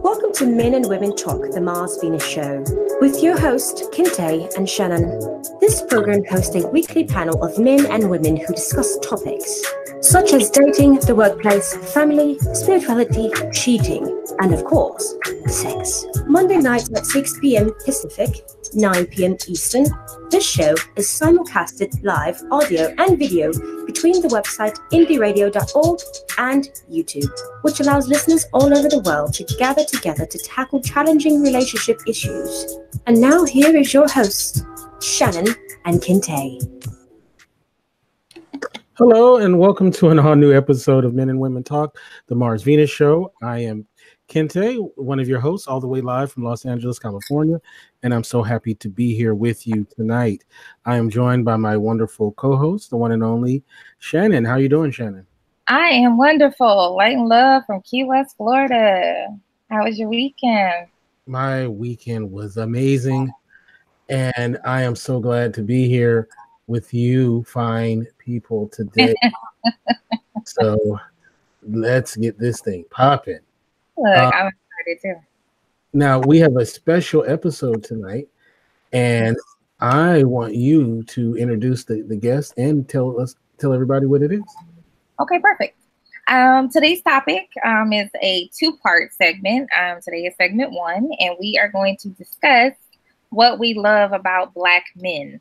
Welcome to Men and Women Talk, the Mars Venus Show, with your host, Kinte and Shannon. This program hosts a weekly panel of men and women who discuss topics such as dating, the workplace, family, spirituality, cheating, and of course, sex. Monday nights at 6 p.m. Pacific, 9 p.m. Eastern. This show is simulcasted live audio and video between the website indieradio.org and YouTube, which allows listeners all over the world to gather together to tackle challenging relationship issues. And now here is your host, Shannon and Kinte. Hello, and welcome to an all-new episode of Men and Women Talk, the Mars Venus Show. I am Kinte, one of your hosts, all the way live from Los Angeles, California, and I'm so happy to be here with you tonight. I am joined by my wonderful co-host, the one and only Shannon. How you doing, Shannon? I am wonderful. Light and love from Key West, Florida. How was your weekend? My weekend was amazing, and I am so glad to be here with you fine people today. So let's get this thing popping. Look, I'm excited too. Now we have a special episode tonight, and I want you to introduce the guest and tell everybody what it is. Okay, perfect. Today's topic is a two-part segment. Today is segment 1, and we are going to discuss what we love about Black men.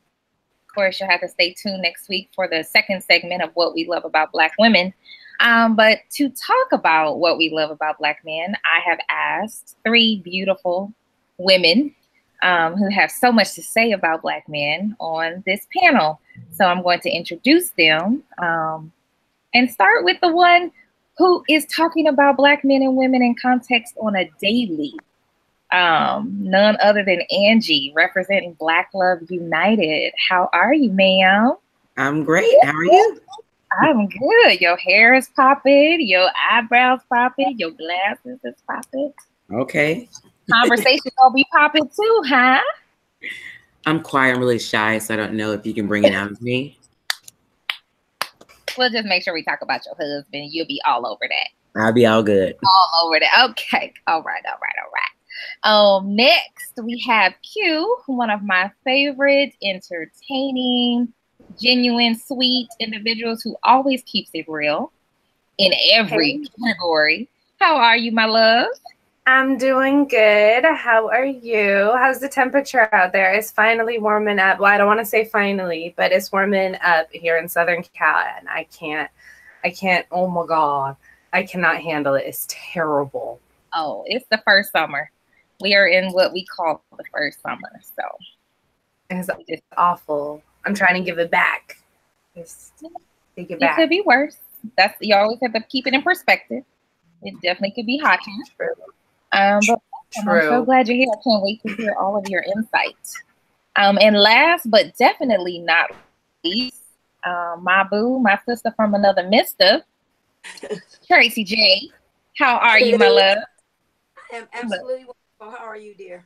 Of course, you'll have to stay tuned next week for the second segment of what we love about Black women. But to talk about what we love about Black men, I have asked 3 beautiful women who have so much to say about Black men on this panel. So I'm going to introduce them and start with the one who is talking about Black men and women in context on a daily. None other than Angie, representing Black Love United. How are you, ma'am? I'm great. How are you? I'm good. Your hair is popping, your eyebrows popping, your glasses is popping. Okay. Conversation gonna be popping too, huh? I'm quiet. I'm really shy, so I don't know if you can bring it out of me. We'll just make sure we talk about your husband. You'll be all over that. I'll be all good. All over that. Okay. All right. Next we have Q, one of my favorite, entertaining, genuine, sweet individuals who always keeps it real in every category. How are you, my love? I'm doing good. How are you? How's the temperature out there? It's finally warming up. Well, I don't want to say finally, but it's warming up here in Southern Cal, and I can't, oh my God, I cannot handle it. It's terrible. Oh, it's the first summer. We are in what we call the first summer, so. It's awful. I'm trying to give it back. Take it back. It could be worse. You always have to keep it in perspective. It definitely could be hotter. True. But I'm so glad you're here. I can't wait to hear all of your insights. And last but definitely not least, my boo, my sister from another mister, Traci J. How are you, my love? I am absolutely wonderful. How are you, dear?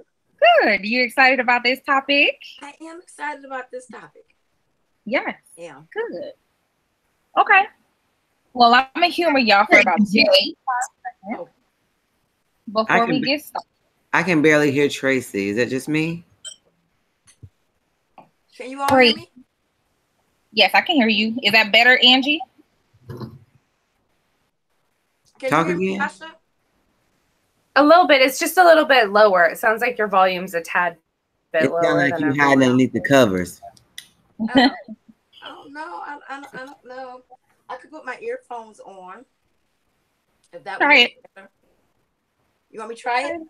Good. You excited about this topic? I am excited about this topic. Yes. Yeah. Good. Okay. Well, I'm gonna humor y'all for about 2 8 seconds before we get started. I can barely hear Traci. Is that just me? Can you all hear me? Yes, I can hear you. Is that better, Angie? Talk again. A little bit. It's just a little bit lower. It sounds like your volume's a tad bit lower. It sounds like you hiding underneath the covers. I don't know. I don't know. I could put my earphones on. If that try it. Better. You want me to try it?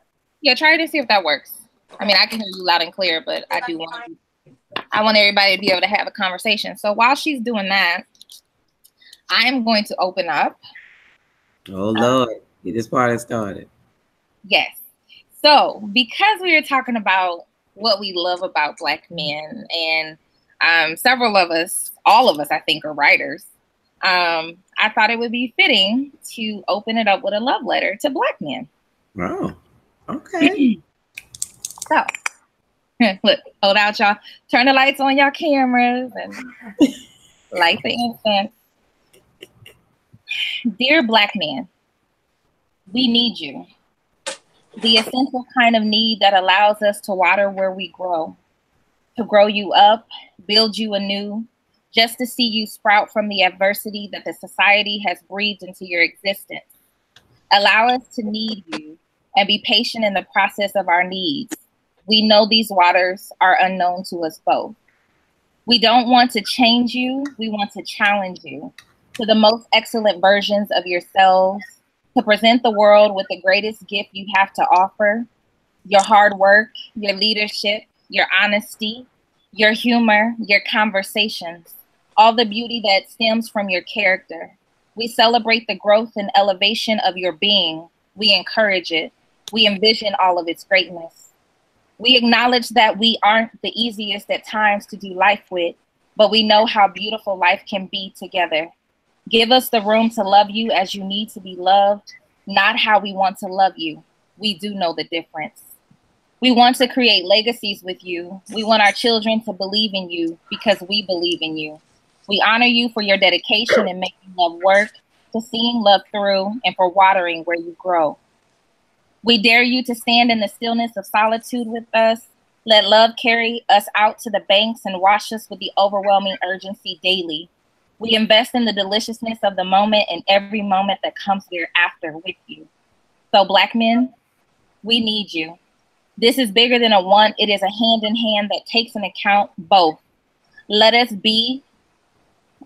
Yeah, try it and see if that works. Okay. I mean, I can hear you loud and clear, but I want everybody to be able to have a conversation. So while she's doing that, I am going to open up. Oh Lord, get this party started. Yes. So because we are talking about what we love about Black men, and several of us, all of us, I think, are writers. I thought it would be fitting to open it up with a love letter to Black men. Wow. Okay. So, look, hold out, y'all. Turn the lights on y'all cameras and light the incense. Dear Black man, We need you. The essential kind of need that allows us to water where we grow, to grow you up, build you anew, just to see you sprout from the adversity that the society has breathed into your existence. Allow us to need you and be patient in the process of our needs. We know these waters are unknown to us both. We don't want to change you. We want to challenge you to the most excellent versions of yourselves, to present the world with the greatest gift you have to offer: your hard work, your leadership, your honesty, your humor, your conversations, all the beauty that stems from your character. We celebrate the growth and elevation of your being. We encourage it. We envision all of its greatness. We acknowledge that we aren't the easiest at times to do life with, but we know how beautiful life can be together. Give us the room to love you as you need to be loved, not how we want to love you. We do know the difference. We want to create legacies with you. We want our children to believe in you because we believe in you. We honor you for your dedication in making love work, to seeing love through, and for watering where you grow. We dare you to stand in the stillness of solitude with us. Let love carry us out to the banks and wash us with the overwhelming urgency daily. We invest in the deliciousness of the moment and every moment that comes thereafter with you. So Black men, we need you. This is bigger than a want. It is a hand in hand that takes into account both. Let us be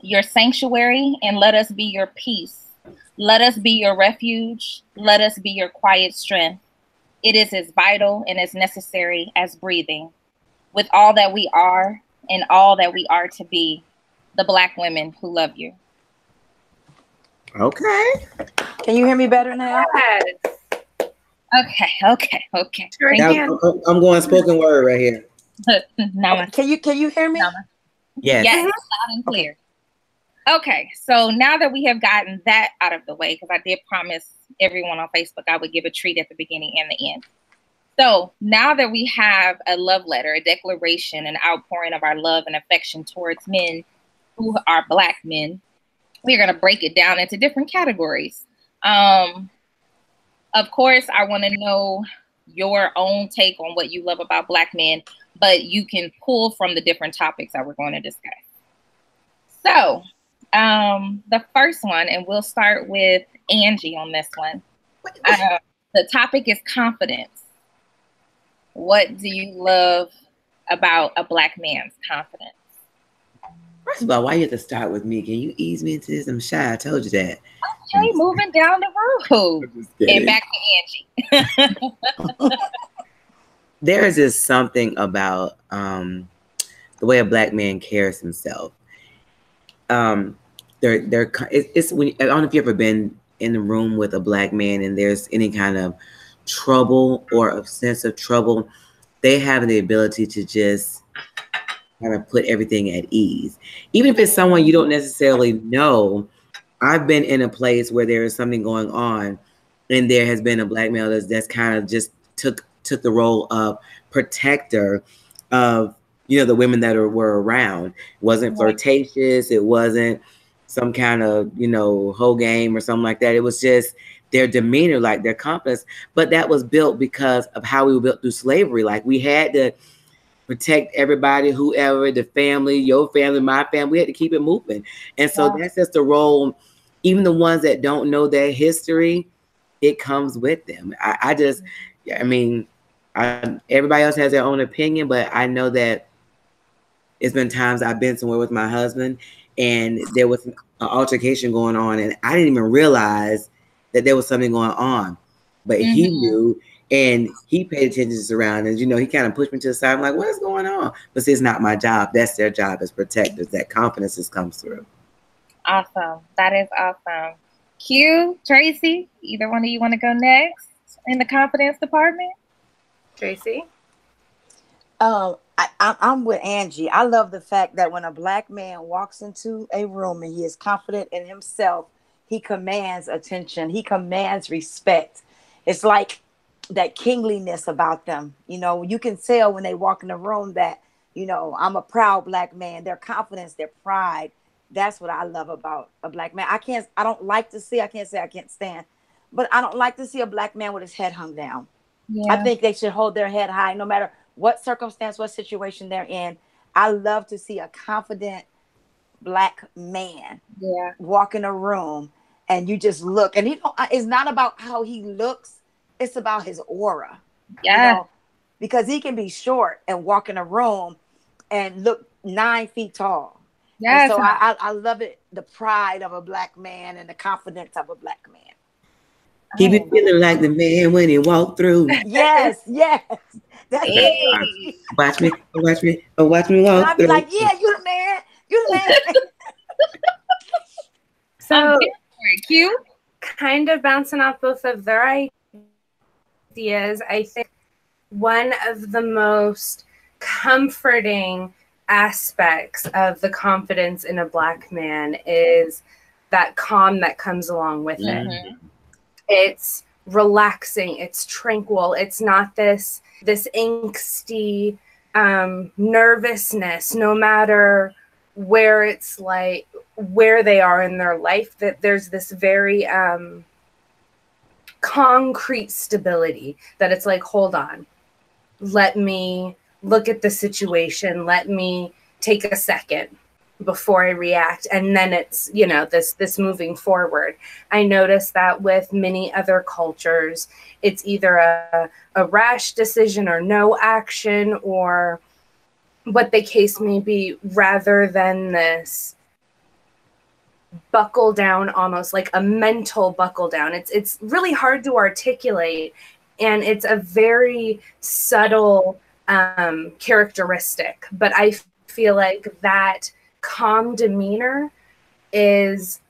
your sanctuary and let us be your peace. Let us be your refuge. Let us be your quiet strength. It is as vital and as necessary as breathing. With all that we are and all that we are to be, the Black women who love you. Okay. Can you hear me better now? Okay. Sure can. I'm going spoken word right here. Namaste. Can you hear me? Yes. Yes, loud and clear. Okay, so now that we have gotten that out of the way, because I did promise everyone on Facebook I would give a treat at the beginning and the end. So now that we have a love letter, a declaration, an outpouring of our love and affection towards men who are Black men, we're going to break it down into different categories. Of course, I want to know your own take on what you love about Black men, but you can pull from the different topics that we're going to discuss. So the first one, and we'll start with Angie on this one. The topic is confidence. What do you love about a Black man's confidence? First of all, why you have to start with me? Can you ease me into this? I'm shy. I told you that. Okay, moving down the road. And back to Angie. There is just something about the way a Black man carries himself. It's when I don't know if you've ever been in the room with a Black man and there's any kind of trouble or a sense of trouble, they have the ability to just kind of put everything at ease. Even if it's someone you don't necessarily know. I've been in a place where there is something going on and there has been a Black male that's kind of just took the role of protector of, the women that were around. It wasn't flirtatious. It wasn't some kind of, whole game or something like that. It was just their demeanor, like their confidence. But that was built because of how we were built through slavery. Like we had to protect everybody, whoever, the family, your family, my family. We had to keep it moving. And so that's just the role. Even the ones that don't know their history, it comes with them. Everybody else has their own opinion, but I know that it's been times I've been somewhere with my husband and there was an altercation going on and I didn't even realize that there was something going on, but he knew and he paid attention to his surroundings. He kind of pushed me to the side. I'm like, what is going on? But see, it's not my job. That's their job as protectors. That confidence just comes through. Awesome. That is awesome. Q, Tracy, either one of you want to go next in the confidence department? Tracy? I'm with Angie. I love the fact that when a Black man walks into a room and he is confident in himself, he commands attention. He commands respect. It's like that kingliness about them. You can tell when they walk in the room that, I'm a proud Black man. Their confidence, their pride. That's what I love about a Black man. I can't say I can't stand, but I don't like to see a black man with his head hung down. Yeah. I think they should hold their head high no matter what circumstance, what situation they're in. I love to see a confident black man walk in a room and you just look. And it's not about how he looks, it's about his aura. Yeah. You know, because he can be short and walk in a room and look 9 feet tall. Yes. And so I love it, the pride of a black man and the confidence of a black man. He be feeling like the man when he walked through. Yes. That's Hey. Watch me walk and I'd be through. like, yeah, you the man. You the man. So Q. kind of bouncing off both of their ideas, I think one of the most comforting aspects of the confidence in a black man is that calm that comes along with it. Mm-hmm. It's relaxing, it's tranquil, it's not this angsty nervousness, no matter where it's like where they are in their life, that there's this very concrete stability that it's like, hold on, let me look at the situation, let me take a second before I react, and then it's, you know, this moving forward. I noticed that with many other cultures, it's either a rash decision or no action or what the case may be, rather than this buckle down, almost like a mental buckle down. It's really hard to articulate, and it's a very subtle characteristic, but I feel like that calm demeanor is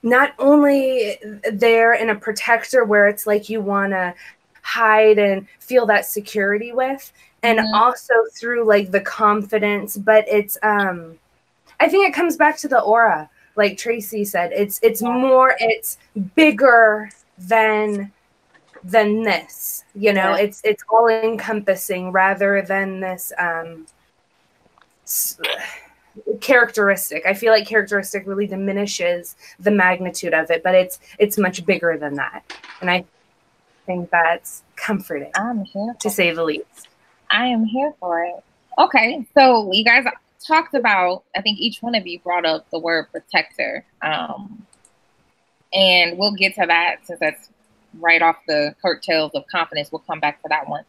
not only there in a protector where it's like you want to hide and feel that security with, and also through like the confidence, but it's I think it comes back to the aura, like Traci said. It's more, it's bigger than this, you know. It's all encompassing rather than this characteristic. I feel like characteristic really diminishes the magnitude of it, but it's much bigger than that, and I think that's comforting. I'm here to say the least. I am here for it. Okay, so you guys talked about, I think each one of you brought up the word protector, and we'll get to that since that's right off the coattails of confidence. We'll come back to that one.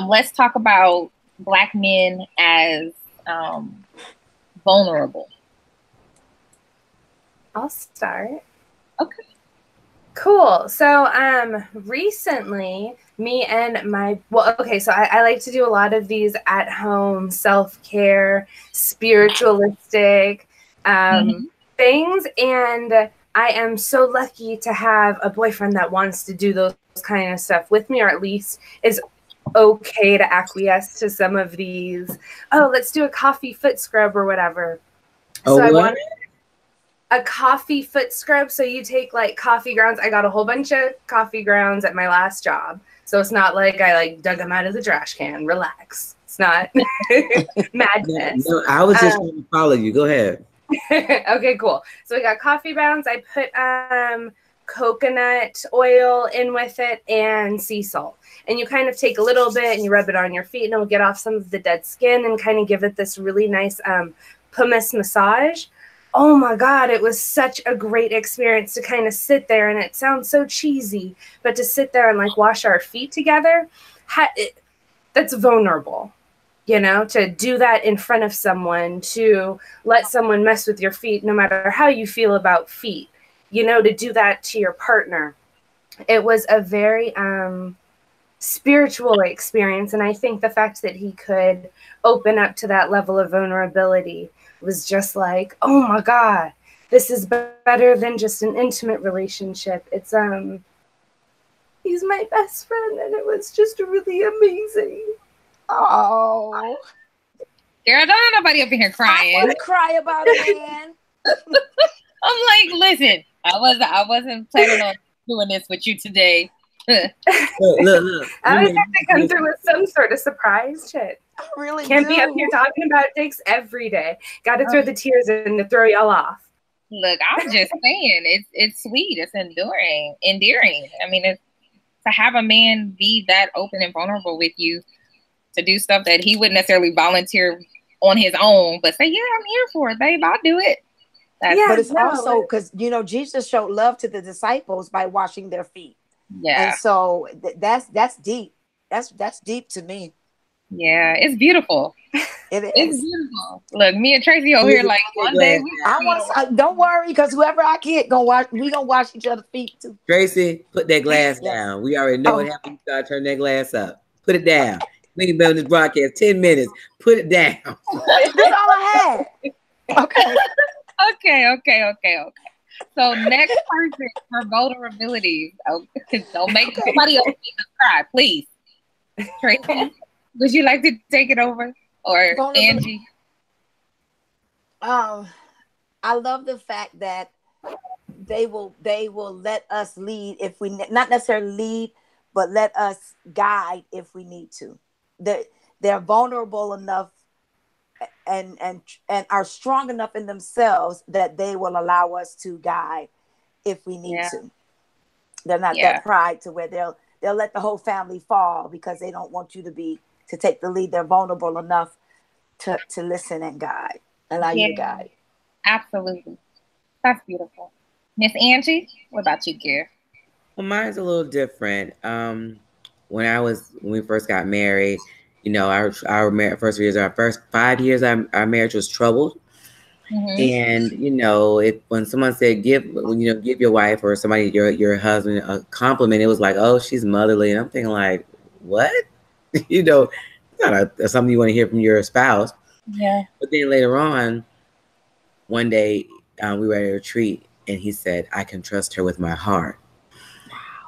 Let's talk about Black men as vulnerable. I'll start. Okay. Cool. So recently me and so I like to do a lot of these at home self-care, spiritualistic things, and I am so lucky to have a boyfriend that wants to do those kind of stuff with me, or at least is okay to acquiesce to some of these. Oh, let's do a coffee foot scrub or whatever. Oh, so I what? wanted a coffee foot scrub. So you take like coffee grounds. I got a whole bunch of coffee grounds at my last job. So it's not like I like dug them out of the trash can. Relax. It's not madness. No, I was just trying to follow you. Go ahead. Okay, cool. So we got coffee grounds. I put coconut oil in with it and sea salt. And you kind of take a little bit and you rub it on your feet, and it'll get off some of the dead skin and kind of give it this really nice pumice massage. Oh my God, it was such a great experience to kind of sit there, and it sounds so cheesy, but to sit there and like wash our feet together, that's vulnerable, you know, to do that in front of someone, to let someone mess with your feet, no matter how you feel about feet, you know, to do that to your partner. It was a very spiritual experience, and I think the fact that he could open up to that level of vulnerability was just like, oh my God, this is better than just an intimate relationship. It's he's my best friend, and it was just really amazing. Oh, Girl, don't have nobody up in here crying. I want to cry about it, man. I'm like, listen, I wasn't planning on doing this with you today. Look. I always have to come through with some sort of surprise shit. I really Can't be up here talking about dicks every day. Got to throw the tears in to throw y'all off. Look, I'm just saying, it's sweet, it's endearing. I mean, it's to have a man be that open and vulnerable with you to do stuff that he wouldn't necessarily volunteer on his own, but say, yeah, I'm here for it, babe, I'll do it. But it's also because, you know, Jesus showed love to the disciples by washing their feet. Yeah. And so that's deep. That's deep to me. Yeah, it's beautiful. It is. It's beautiful. Look, me and Tracy over here, like one day. Don't worry, because whoever I get gonna watch, we gonna wash each other's feet too. Tracy, put that glass down. We already know what happened. You start turning that glass up. Put it down. We ain't been on this broadcast 10 minutes. Put it down. That's all I had. Okay. Okay. So next person for vulnerabilities. Oh, don't make somebody else cry, please. Tracy, would you like to take it over, or Angie? I love the fact that they will let us lead if we not necessarily lead, but let us guide if we need to. They're vulnerable enough and are strong enough in themselves that they will allow us to guide if we need to. They're not that pride to where they'll let the whole family fall because they don't want you to take the lead. They're vulnerable enough to listen and guide, allow you to guide. Absolutely. That's beautiful. Miss Angie, what about you, Gary? Well, mine's a little different. When we first got married, you know, our first 5 years, our marriage was troubled. Mm-hmm. And you know, when someone said give your wife or somebody your husband a compliment, it was like, oh, she's motherly, and I'm thinking like, what? You know, it's not something you want to hear from your spouse. Yeah. But then later on, one day we were at a retreat, and he said, I can trust her with my heart.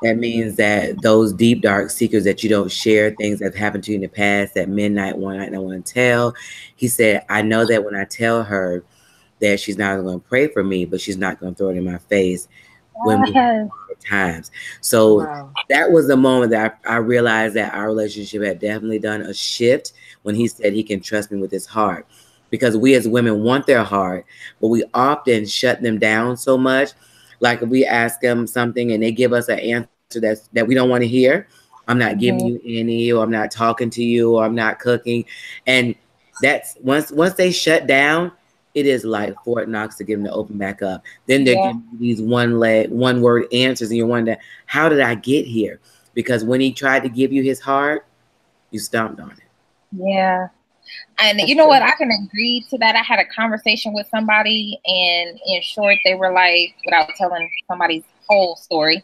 That means that those deep, dark secrets that you don't share, things that have happened to you in the past that men might not want to tell. He said, I know that when I tell her that she's not going to pray for me, but she's not going to throw it in my face when we have hard times. So that was the moment that I realized that our relationship had definitely done a shift when he said he can trust me with his heart. Because we as women want their heart, but we often shut them down so much. Like if we ask them something and they give us an answer that we don't want to hear, I'm not giving you any, or I'm not talking to you, or I'm not cooking. And that's once they shut down, it is like Fort Knox to get them to open back up. Then they're giving you these one word answers, and you're wondering, how did I get here? Because when he tried to give you his heart, you stomped on it. Yeah. And you know what? I can agree to that. I had a conversation with somebody, and in short, they were like, without telling somebody's whole story,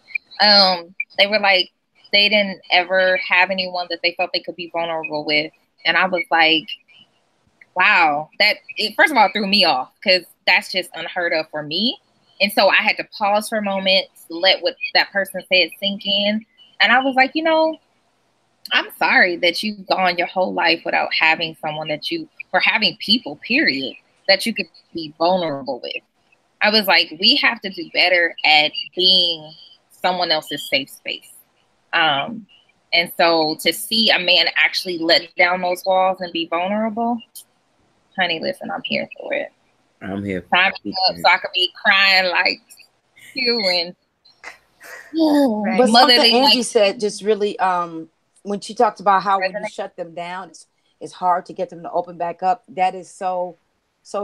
they were like, they didn't ever have anyone that they felt they could be vulnerable with. And I was like, wow, first of all, threw me off, because that's just unheard of for me. And so I had to pause for a moment, let what that person said sink in. And I was like, you know, I'm sorry that you've gone your whole life without having someone or having people, period, that you could be vulnerable with. I was like, we have to do better at being someone else's safe space. And so to see a man actually let down those walls and be vulnerable, honey, listen, I'm here for it. I'm here for it. So I could be crying like you and but something Angie said just really when she talked about how when you shut them down, it's hard to get them to open back up. That is so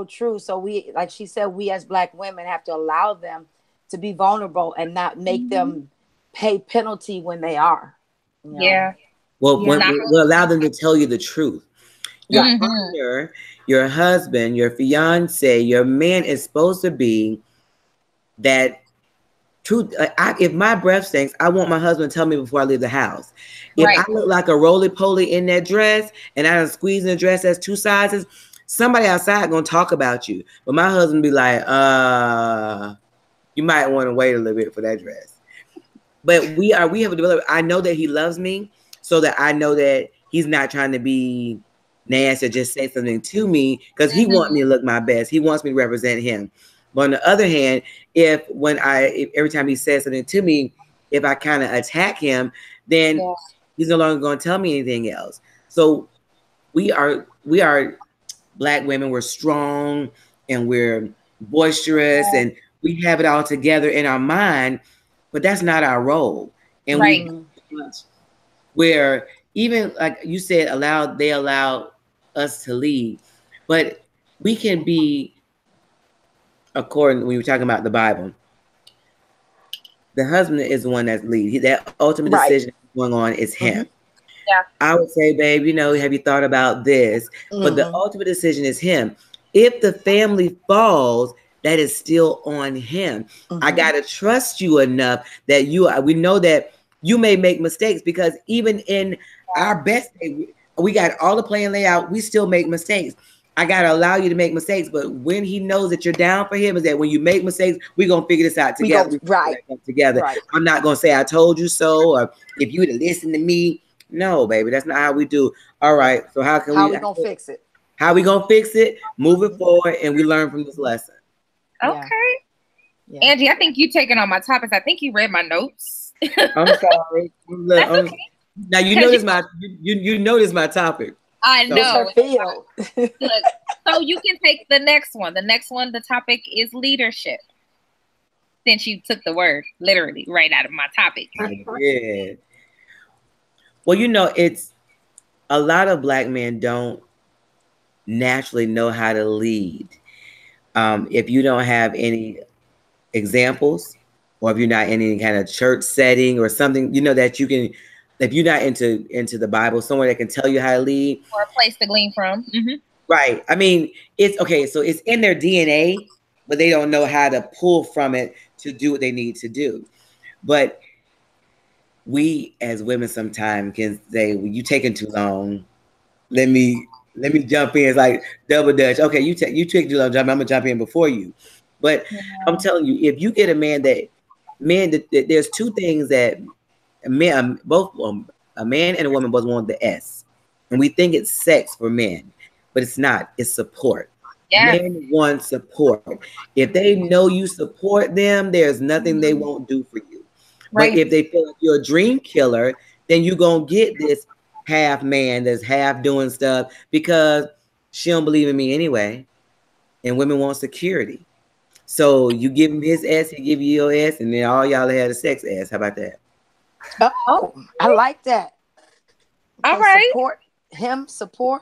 true. So we, like she said, we as Black women have to allow them to be vulnerable and not make them pay penalty when they are. You know? Yeah. Well, we'll allow them to tell you the truth. Your partner, your husband, your fiance, your man is supposed to be that truth. If my breath stinks, I want my husband to tell me before I leave the house. If I look like a roly-poly in that dress and I done squeeze in the dress that's 2 sizes, somebody outside gonna talk about you. But my husband be like, you might want to wait a little bit for that dress. But we have a development. I know that he loves me, so that I know that he's not trying to be nasty or just say something to me, because he wants me to look my best. He wants me to represent him. But on the other hand, if every time he says something to me, if I kind of attack him, then he's no longer going to tell me anything else. So we are Black women. We're strong and we're boisterous, and we have it all together in our mind, but that's not our role. And Right. where even like you said, they allow us to lead, but we can be, according when you're talking about the Bible, the husband is the one that's lead. That ultimate decision going on is him. Yeah. I would say, babe, have you thought about this? But the ultimate decision is him. If the family falls, that is still on him. I gotta trust you enough that we know that you may make mistakes, because even in our best day, we got all the plan layout, we still make mistakes. I gotta allow you to make mistakes, but when he knows that you're down for him, is that when you make mistakes, we're gonna figure this out together. Together. Right. I'm not gonna say I told you so, or if you would have listened to me. No, baby, that's not how we do. All right, so how we gonna fix it? How we gonna fix it? Move it forward, and we learn from this lesson. Okay. Yeah. Angie, I think you taking on my topics. I think you read my notes. I'm sorry. Okay. Now you know this you know this my topic. I know. Look, so you can take the next one. The next one, the topic is leadership. Since you took the word literally right out of my topic. Yeah. Well, it's a lot of Black men don't naturally know how to lead. If you don't have any examples, or if you're not in any kind of church setting or something, that you can, if you're not into the Bible, someone that can tell you how to lead, or a place to glean from. Right. I mean, it's okay. So it's in their DNA, but they don't know how to pull from it to do what they need to do. But we as women sometimes can say, well, you taking too long. Let me jump in. It's like double dutch. Okay, you take too long, jump. I'm gonna jump in before you. But I'm telling you, if you get a man there's two things that a man and a woman both want the S, and we think it's sex for men, but it's not. It's support. Yes. Men want support. If they know you support them, there's nothing they won't do for you. Right. But if they feel like you're a dream killer, then you're gonna get this half man that's half doing stuff because she don't believe in me anyway. And women want security. So you give him his S, he give you your S, and then all y'all had a sex S. How about that? Oh, I like that. All right. Support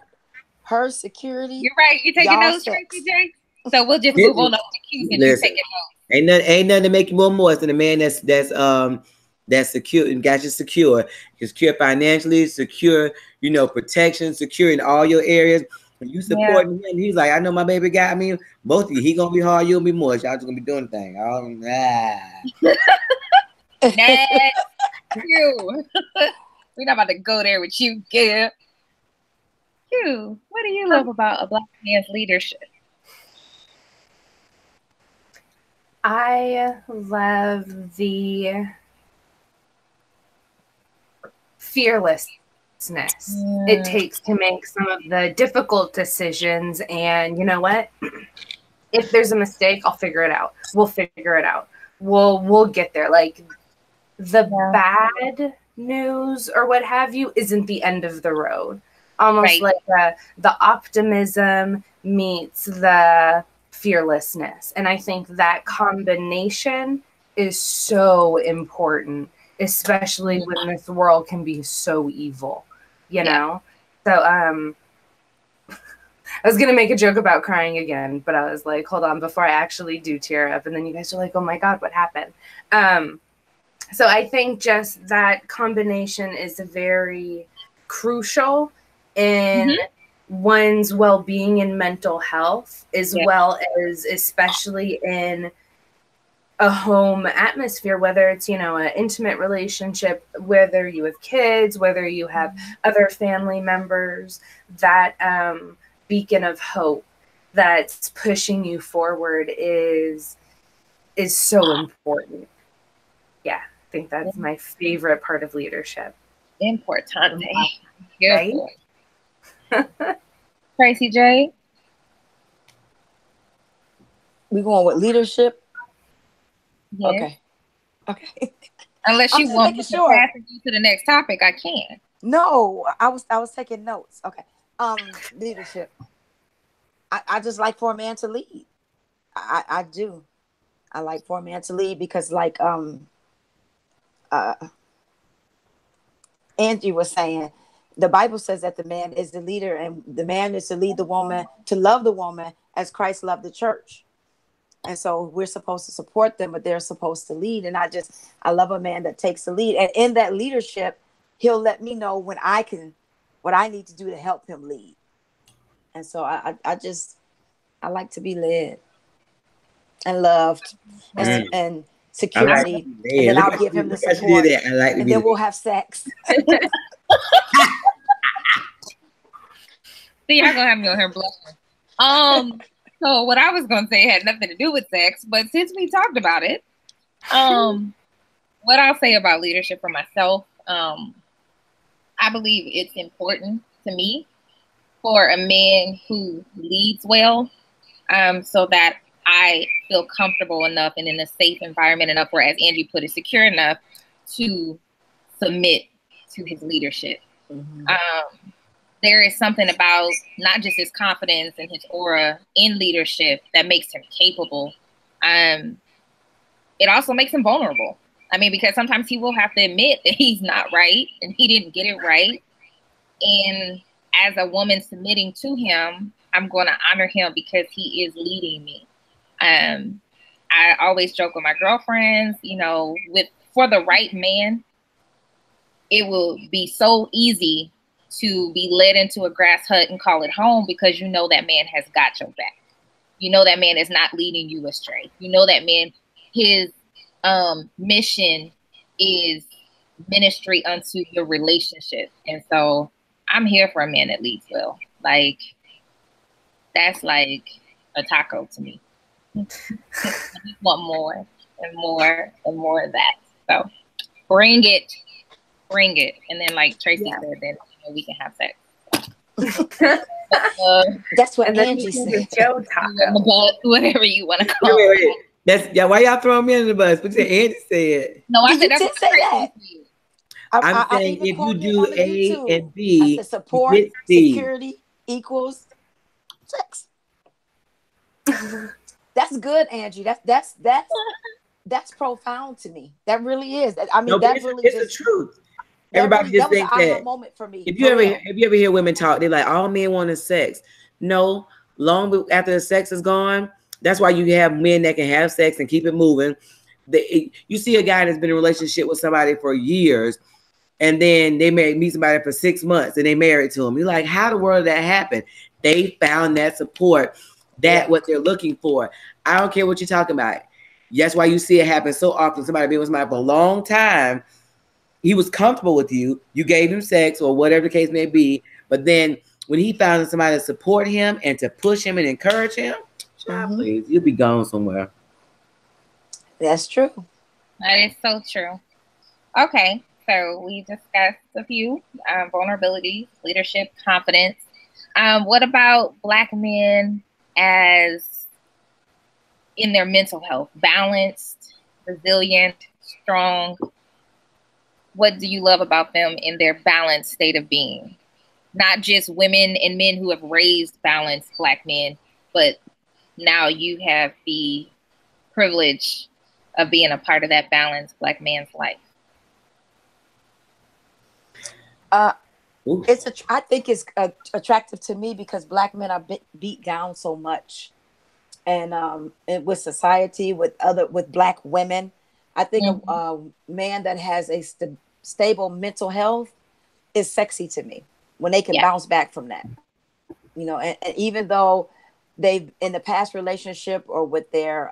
her security. You're right. You taking notes, Traci J? So we'll just move on up to Q and you taking notes. Ain't nothing to make you more moist than a man that's secure and got you secure. Secure financially, secure, protection, secure in all your areas. When you supporting him, he's like, I know my baby got me. Both of you, he gonna be hard, you'll be moist. Y'all just gonna be doing the thing. You. We're not about to go there with you, girl. You. What do you love about a Black man's leadership? I love the fearlessness it takes to make some of the difficult decisions. And you know what? If there's a mistake, I'll figure it out. We'll figure it out. We'll get there. Like the bad news or what have you isn't the end of the road. Almost like the optimism meets the fearlessness. And I think that combination is so important, especially when this world can be so evil, you know? So I was going to make a joke about crying again, but I was like, hold on, before I actually do tear up. And then you guys are like, oh my God, what happened? So I think just that combination is very crucial in one's well-being and mental health, as well as especially in a home atmosphere, whether it's, an intimate relationship, whether you have kids, whether you have other family members, that beacon of hope that's pushing you forward is so important. Yeah, I think that's my favorite part of leadership. Importante. Right? Traci J? We going with leadership? Yeah. Okay. Unless you want me to pass you to the next topic, I can. No, I was taking notes. Okay. Leadership. I just like for a man to lead. I do. I like for a man to lead because, like Angie was saying, the Bible says that the man is the leader, and the man is to lead the woman, to love the woman as Christ loved the church. And so we're supposed to support them, but they're supposed to lead. And I love a man that takes the lead. And in that leadership, he'll let me know what I need to do to help him lead. And so I like to be led and loved and security. And then I'll give him the support. And then we'll have sex. See, y'all gonna have me on here blushing. So what I was gonna say had nothing to do with sex, but since we talked about it, what I'll say about leadership for myself, I believe it's important to me for a man who leads well, so that I feel comfortable enough and in a safe environment enough, where, as Angie put it, secure enough to submit to his leadership. Mm-hmm. There is something about not just his confidence and his aura in leadership that makes him capable. It also makes him vulnerable. I mean, because sometimes he will have to admit that he's not right and he didn't get it right. And as a woman submitting to him, I'm going to honor him because he is leading me. I always joke with my girlfriends, for the right man, it will be so easy to be led into a grass hut and call it home, because that man has got your back. That man is not leading you astray. That man, his mission is ministry unto your relationship. And so I'm here for a man that leads well. Like, that's like a taco to me. I just want more and more and more of that. So bring it. And then, like Traci said, then we can have sex. That's what Angie said. Joe taco. Whatever you want to call it. Why y'all throwing me under the bus? But Angie said. No, I said that's what say that. I'm saying if you do A and B, support, security equals sex. That's good, Angie. That's profound to me. That really is. I mean, it's the truth. Everybody just thinks that moment for me. If you ever hear women talk, they're like, all men want is sex. No, long after the sex is gone, that's why you have men that can have sex and keep it moving. You see a guy that's been in a relationship with somebody for years, and then they meet somebody for 6 months and they married to him. You're like, how the world did that happen? They found that support, what they're looking for. I don't care what you're talking about. That's why you see it happen so often. Somebody been with somebody for a long time. He was comfortable with you. You gave him sex or whatever the case may be. But then when he found somebody to support him and to push him and encourage him, please, you'll be gone somewhere. That's true. That is so true. Okay, so we discussed a few vulnerabilities, leadership, confidence. What about Black men as in their mental health? Balanced, resilient, strong. What do you love about them in their balanced state of being? Not just women and men who have raised balanced Black men, but now you have the privilege of being a part of that balanced Black man's life. I think it's attractive to me because Black men are beat down so much, and with society, with Black women. I think a man that has a stable mental health is sexy to me when they can bounce back from that. And even though they've in the past relationship or with their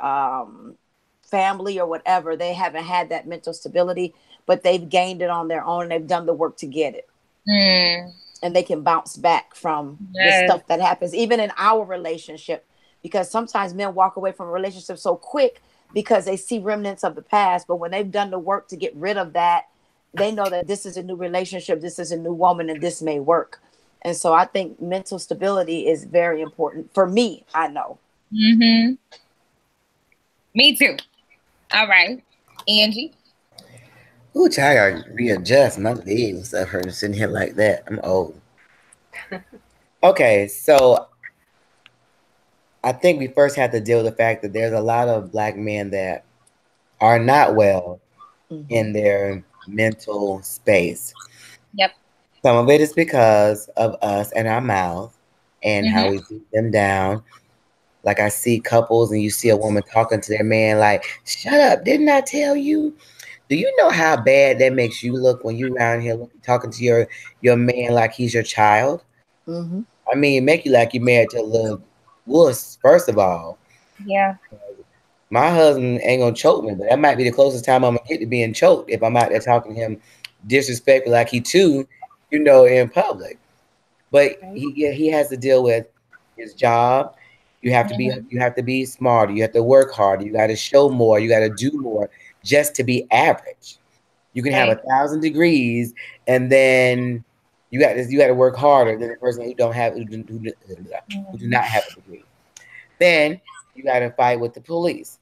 family or whatever, they haven't had that mental stability, but they've gained it on their own and they've done the work to get it. And they can bounce back from the stuff that happens, even in our relationship, because sometimes men walk away from a relationship so quick because they see remnants of the past. But when they've done the work to get rid of that, they know that this is a new relationship, this is a new woman, and this may work. And so I think mental stability is very important for me. I know. Me too. All right, Angie. Ooh, child, readjust my legs. I've heard sitting here like that. I'm old. Okay, so I think we first have to deal with the fact that there's a lot of Black men that are not well in their mental space. Yep. Some of it is because of us and our mouth and how we beat them down. Like I see couples and you see a woman talking to their man like, shut up, didn't I tell you? Do you know how bad that makes you look when you around here talking to your man like he's your child? I mean, it make you like you're married to a little wuss, first of all. Yeah. My husband ain't gonna choke me, but that might be the closest time I'm gonna get to being choked if I'm out there talking to him disrespectful like he too, in public. But he has to deal with his job. You have to be smarter. You have to work harder. You got to show more. You got to do more just to be average. You can have 1,000 degrees, and then you got to work harder than the person who do not have a degree. Then you got to fight with the police.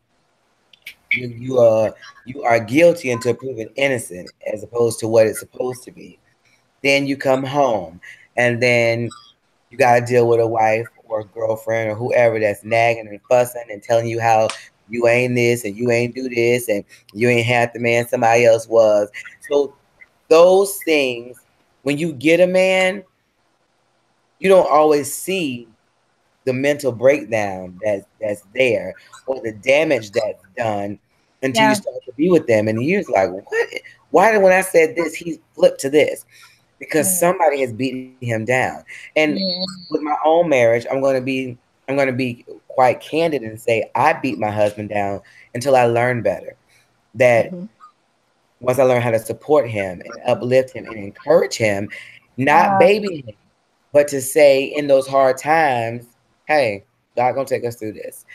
You are guilty until proven innocent, as opposed to what it's supposed to be. Then you come home, and then you got to deal with a wife or a girlfriend or whoever that's nagging and fussing and telling you how you ain't this and you ain't do this and you ain't half the man somebody else was. So those things, when you get a man, you don't always see the mental breakdown that's there or the damage that's done until you start to be with them. And you're like, what? Why did when I said this, he flipped to this? Because somebody has beaten him down. And with my own marriage, I'm going to be quite candid and say I beat my husband down until I learned better. That once I learned how to support him and uplift him and encourage him, not baby him, but to say in those hard times, hey, God gonna take us through this,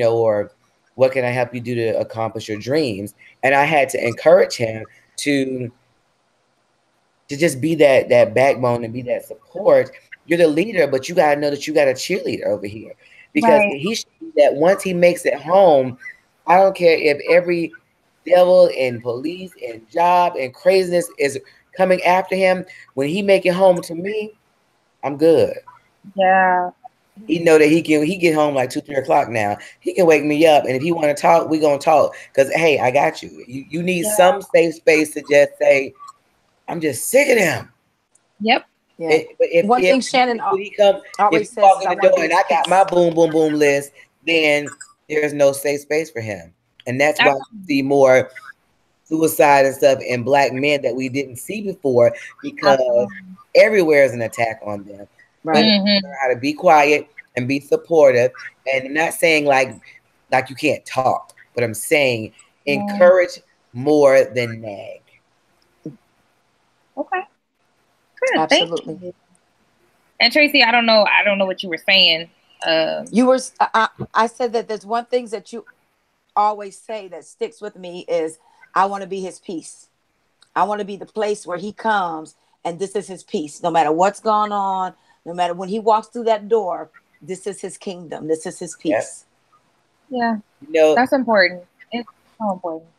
or what can I help you do to accomplish your dreams? And I had to encourage him to just be that backbone and be that support. You're the leader, but you gotta know that you got a cheerleader over here, because he should be that once he makes it home. I don't care if every devil and police and job and craziness is coming after him. When he make it home to me, I'm good. Yeah. He know that he get home like 2-3 o'clock now. He can wake me up, and if he want to talk, we gonna talk. Because hey, I got you. You need some safe space to just say, I'm just sick of them. Yep. Yeah. One thing Shannon always says, walk in the door and I got my boom, boom, boom list, then there's no safe space for him. And that's why we see more suicide and stuff in Black men that we didn't see before, because everywhere is an attack on them. Right. But learn how to be quiet and be supportive. And I'm not saying like you can't talk, but I'm saying encourage more than nag. Okay. Good. Absolutely. Thank you. And Tracy, I don't know what you were saying. You were. I said that there's one thing that you always say that sticks with me is I want to be his peace. I want to be the place where he comes and this is his peace. No matter what's going on, no matter when he walks through that door, this is his kingdom. This is his peace. Yeah. That's important. It's so important.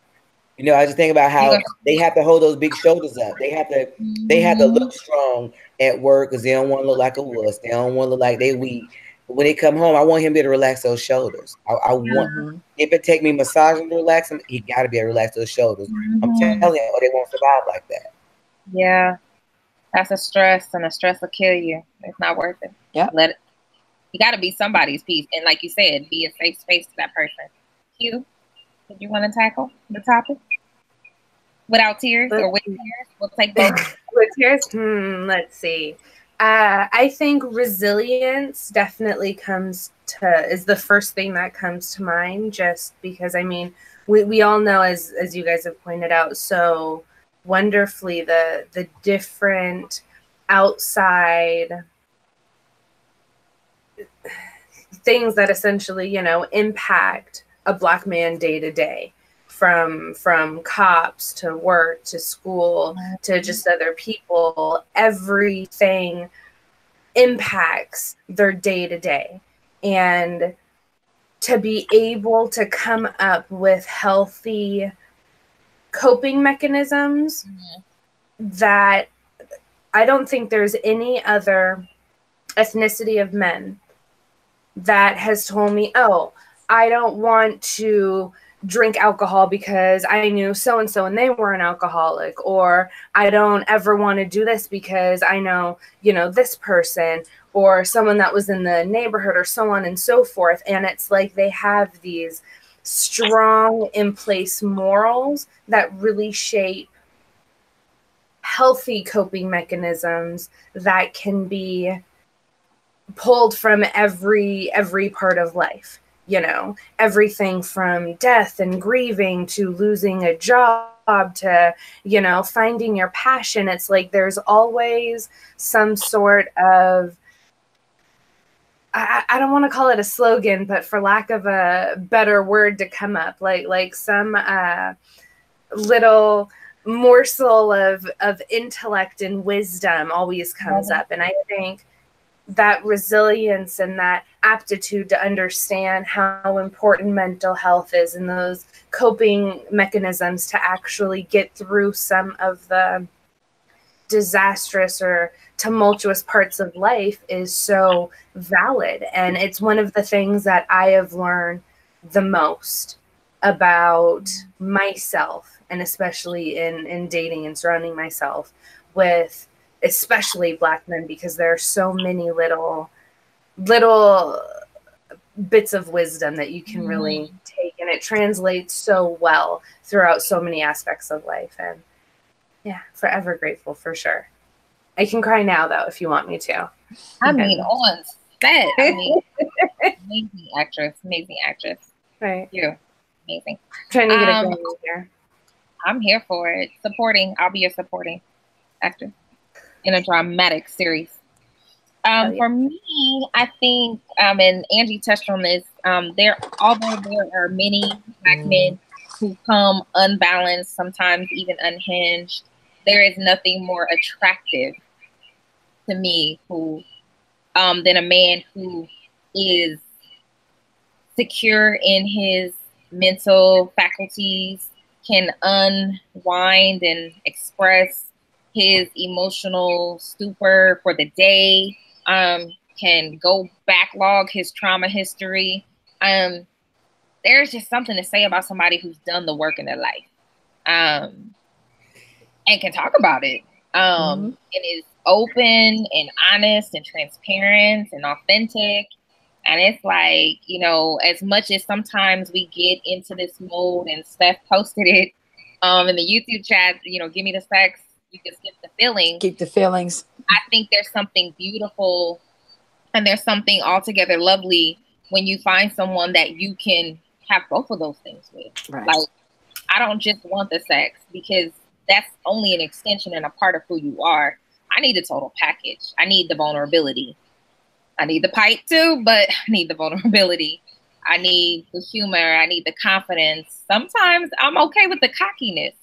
I just think about how they have to hold those big shoulders up. They have to look strong at work because they don't want to look like a wuss. They don't want to look like they weak. But when they come home, I want him to be able to relax those shoulders. I want, if it take me massaging to relax him, he got to be able to relax those shoulders. I'm telling you, they won't survive like that. Yeah. That's a stress, and a stress will kill you. It's not worth it. Yeah. You got to be somebody's peace. And like you said, be a safe space to that person. Q, did you want to tackle the topic? Without tears or with tears? We'll take both. With tears? Let's see. I think resilience definitely is the first thing that comes to mind, just because, I mean, we all know, as you guys have pointed out so wonderfully, the different outside things that essentially, impact a Black man day to day, from cops to work to school to just other people. Everything impacts their day to day, and to be able to come up with healthy coping mechanisms that I don't think there's any other ethnicity of men that has told me, oh, I don't want to drink alcohol because I knew so-and-so and they were an alcoholic, or I don't ever want to do this because I know, this person or someone that was in the neighborhood, or so on and so forth. And it's like they have these strong in place morals that really shape healthy coping mechanisms that can be pulled from every part of life. Everything from death and grieving to losing a job to, finding your passion. It's like there's always some sort of, I don't want to call it a slogan, but for lack of a better word to come up, like some little morsel of intellect and wisdom always comes up. And I think that resilience and that aptitude to understand how important mental health is and those coping mechanisms to actually get through some of the disastrous or tumultuous parts of life is so valid. And it's one of the things that I have learned the most about myself, and especially in dating and surrounding myself with especially Black men, because there are so many little bits of wisdom that you can really take, and it translates so well throughout so many aspects of life. And yeah, forever grateful for sure. I can cry now though if you want me to. I mean, on set. I mean, amazing actress. Right. You amazing. Trying to get a Grammy here. I'm here for it. I'll be a supporting actor in a dramatic series. For me, I think, and Angie touched on this, although there are many Black men who come unbalanced, sometimes even unhinged, there is nothing more attractive to me than a man who is secure in his mental faculties, can unwind and express his emotional stupor for the day, can go backlog his trauma history. There's just something to say about somebody who's done the work in their life, and can talk about it, and is open and honest and transparent and authentic. And it's like, as much as sometimes we get into this mode, and Steph posted it in the YouTube chat, give me the sex, you can skip the feelings. Keep the feelings. I think there's something beautiful and there's something altogether lovely when you find someone that you can have both of those things with. Right. Like, I don't just want the sex, because that's only an extension and a part of who you are. I need the total package. I need the vulnerability. I need the pipe too, but I need the vulnerability. I need the humor. I need the confidence. Sometimes I'm okay with the cockiness.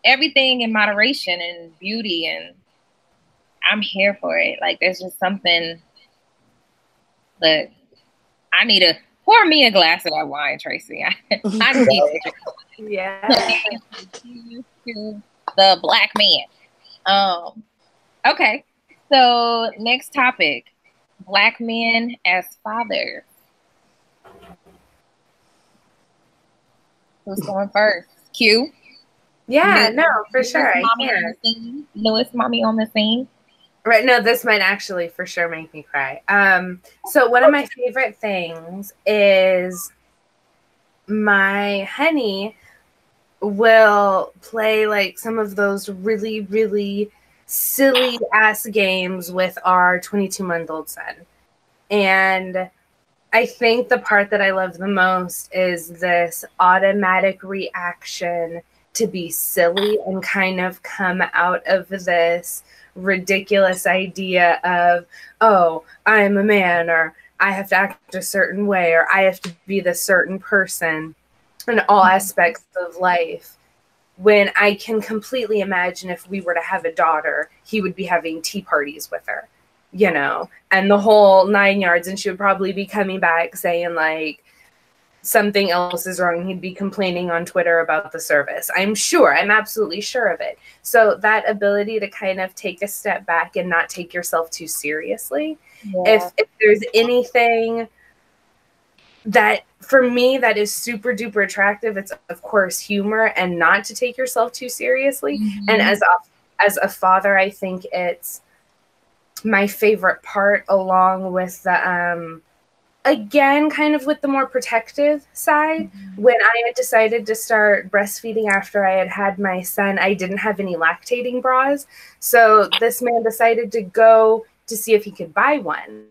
Everything in moderation and beauty, and I'm here for it. Like, there's just something that I need to pour me a glass of that wine, Traci. I need it. Yeah. The Black man. Okay. So next topic. Black men as fathers. Who's going first? Q? Yeah, no, for sure. I can. Newest mommy on the scene. Right. No, this might actually for sure make me cry. So one of my favorite things is my honey will play like some of those really, really silly ass games with our 22-month-old son. And I think the part that I love the most is this automatic reaction to be silly and kind of come out of this ridiculous idea of, oh, I'm a man, or I have to act a certain way, or I have to be this certain person in all aspects of life. When I can completely imagine if we were to have a daughter, he would be having tea parties with her, and the whole 9 yards. And she would probably be coming back saying like something else is wrong. He'd be complaining on Twitter about the service. I'm absolutely sure of it. So that ability to kind of take a step back and not take yourself too seriously. Yeah. If there's anything that for me, that is super duper attractive. It's of course humor and not to take yourself too seriously. Mm-hmm. And as a father, I think it's my favorite part, along with the again, kind of with the more protective side. When I had decided to start breastfeeding after I had had my son, I didn't have any lactating bras. So this man decided to go to see if he could buy one.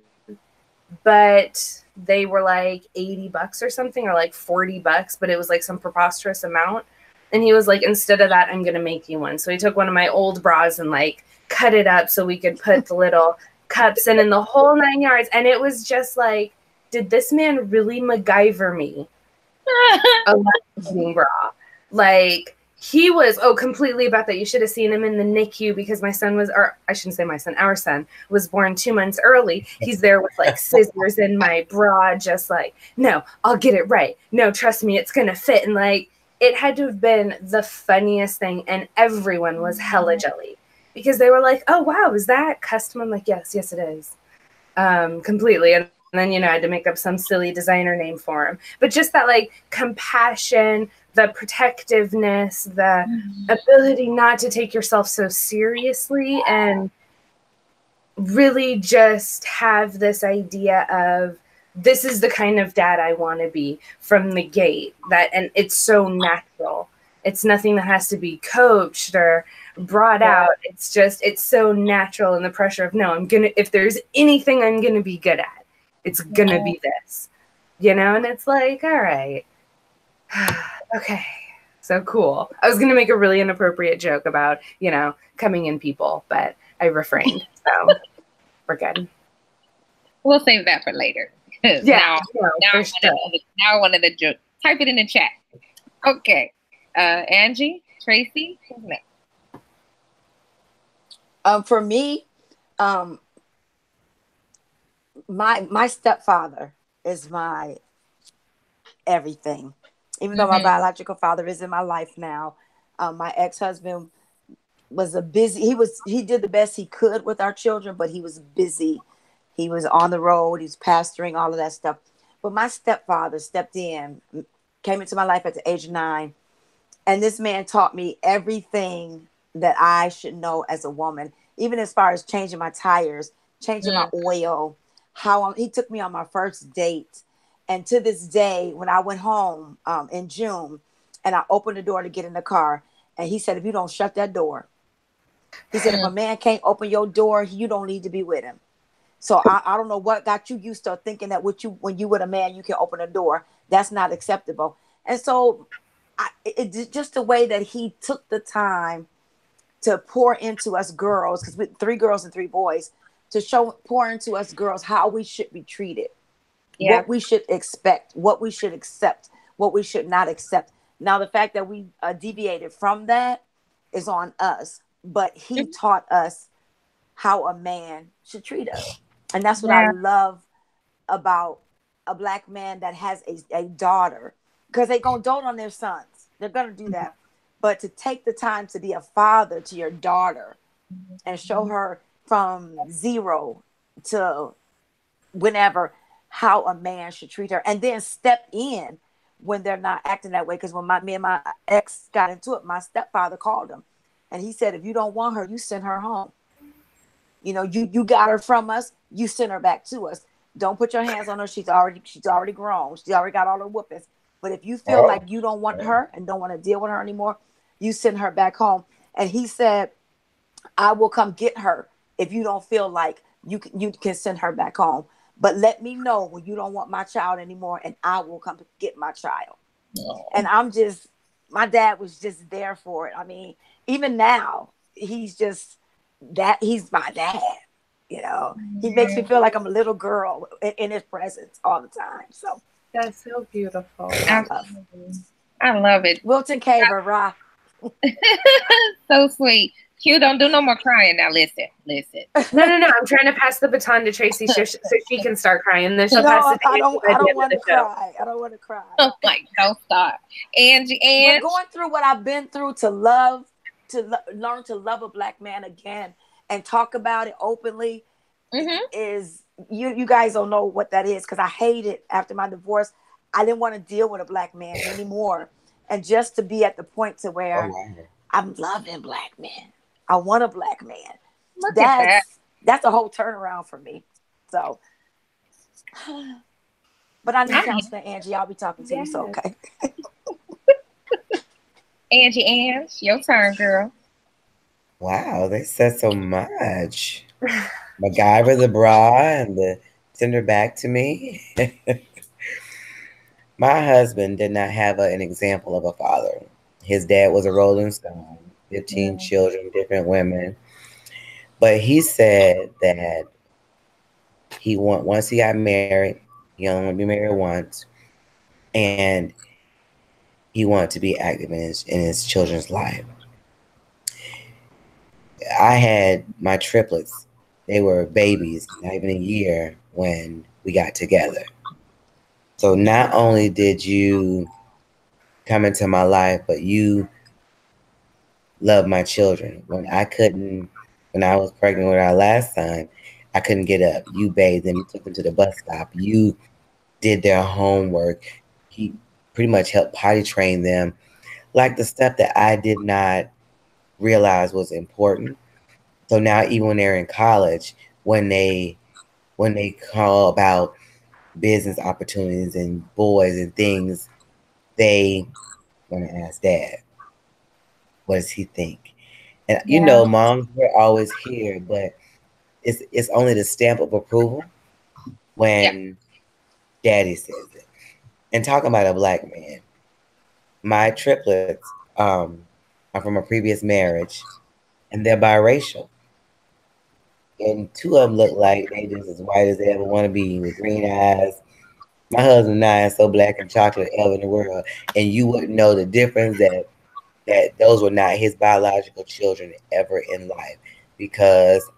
But they were like $80 or something, or like $40, but it was like some preposterous amount. And he was like, instead of that, I'm going to make you one. So he took one of my old bras and like cut it up so we could put the little cups in the whole 9 yards. And it was just like, did this man really MacGyver me a lactating bra? Like, he was completely about that. You should have seen him in the NICU because my son was, or I shouldn't say my son, our son was born 2 months early. He's there with like scissors in my bra, just like, no, I'll get it right. No, trust me, it's gonna fit. And like, it had to have been the funniest thing, and everyone was hella jelly because they were like, oh wow, is that custom? I'm like, yes it is, completely. And then, you know, I had to make up some silly designer name for him. But just that like compassion, the protectiveness, the ability not to take yourself so seriously, and really just have this idea of, this is the kind of dad I want to be from the gate. That, and it's so natural. It's nothing that has to be coached or brought out. It's just, it's so natural, and the pressure of, no, if there's anything I'm gonna be good at, it's gonna be this, you know? And it's like, all right. Okay, so cool. I was gonna make a really inappropriate joke about, you know, coming in people, but I refrained. So we're good. We'll save that for later. Yeah. Now I wanted the joke. Type it in the chat. Okay. Angie, Tracy, who's next? For me, my stepfather is my everything. Even though my biological father is in my life now, my ex-husband was he did the best he could with our children, but he was busy. He was on the road. He was pastoring, all of that stuff. But my stepfather stepped in, came into my life at the age of 9. And this man taught me everything that I should know as a woman, even as far as changing my tires, changing my oil, he took me on my first date. And to this day, when I went home in June and I opened the door to get in the car, and he said, if you don't shut that door, he said, if a man can't open your door, you don't need to be with him. So I don't know what got you used to thinking that when you with a man, you can open a door. That's not acceptable. And so it's just the way that he took the time to pour into us girls, because with 3 girls and 3 boys, to pour into us girls how we should be treated. Yeah. What we should expect, what we should accept, what we should not accept. Now, the fact that we deviated from that is on us, but he taught us how a man should treat us. And that's what I love about a Black man that has a daughter, because they're going to dote on their sons. They're going to do that. But to take the time to be a father to your daughter and show her from 0 to whenever how a man should treat her, and then step in when they're not acting that way. Because when me and my ex got into it, my stepfather called him and he said, if you don't want her, you send her home. You know, you got her from us, you send her back to us. Don't put your hands on her. She's already grown. She's already got all her whoopings. But if you feel like you don't want her and don't want to deal with her anymore, you send her back home. And he said, I will come get her if you don't feel like you can send her back home. But let me know when you don't want my child anymore, and I will come get my child. And my dad was just there for it. I mean, even now, he's my dad. You know, he makes me feel like I'm a little girl in his presence all the time. So that's so beautiful. I love it. Wilton Caver, Ra. So sweet. Q, don't do no more crying now. Listen. No. I'm trying to pass the baton to Tracy so she can start crying. Then she'll pass it to I don't want to cry. I don't want to cry. Oh my, don't start. Angie, and going through what I've been through to learn to love a Black man again and talk about it openly is you guys don't know what that is, because I hate it after my divorce. I didn't want to deal with a black man anymore. And just to be at the point to where I'm loving black men. I want a black man. Look at that. That's a whole turnaround for me. So, but I need counseling, Angie. I'll be talking to you, so okay. Angie, your turn, girl. Wow, they said so much. MacGyver the bra and the send her back to me. My husband did not have an example of a father. His dad was a Rolling Stone, 15 children, different women. But he said that once he got married, he only wanted to be married once, and he wanted to be active in his children's life. I had my triplets. They were babies, not even a year when we got together. So not only did you come into my life, but you love my children. When I was pregnant with our last son, I couldn't get up. You bathed them, you took them to the bus stop. You did their homework. He pretty much helped potty train them. Like the stuff that I did not realize was important. So now even when they're in college, when they call about business opportunities and boys and things, they want to ask Dad, what does he think? And you know, moms, we're always here, but it's only the stamp of approval when Daddy says it. And talking about a black man, my triplets are from a previous marriage, and they're biracial. And two of them look like they just as white as they ever want to be, with green eyes. My husband and I are so black and chocolate ever in the world, and you wouldn't know the difference that those were not his biological children ever in life, because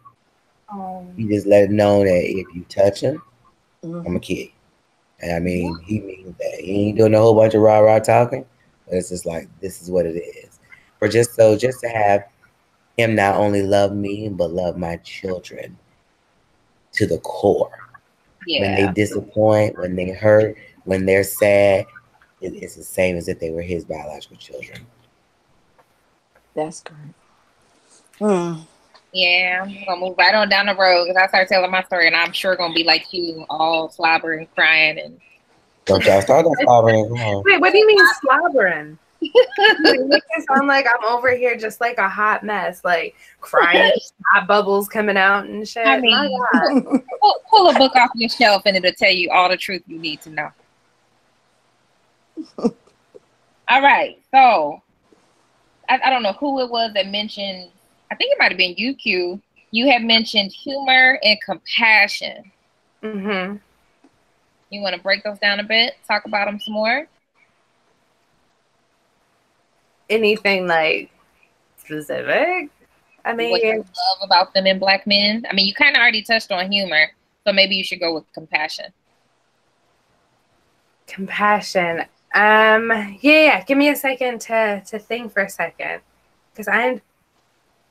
he just let it know that if you touch him, I'm a kid. And I mean, he means that. He ain't doing a whole bunch of rah-rah talking, but it's just like, this is what it is. Just to have him not only love me, but love my children to the core. Yeah. When they disappoint, when they hurt, when they're sad, it's the same as if they were his biological children. That's great. Yeah, I'm gonna move right on down the road because I start telling my story, and I'm sure gonna be like you, all slobbering and crying. And don't y'all start that slobbering and crying. Wait, what do you mean slobbering? You make it sound like I'm over here just like a hot mess, like crying, hot bubbles coming out and shit. I mean, pull a book off your shelf, and it'll tell you all the truth you need to know. All right, so I don't know who it was that mentioned. I think it might have been you, Q. You had mentioned humor and compassion. Mm-hmm. You want to break those down a bit? Talk about them some more? Anything like specific? I mean, what you love about them in black men? I mean, you kind of already touched on humor, so maybe you should go with compassion. Compassion. Yeah. Give me a second to think for a second, because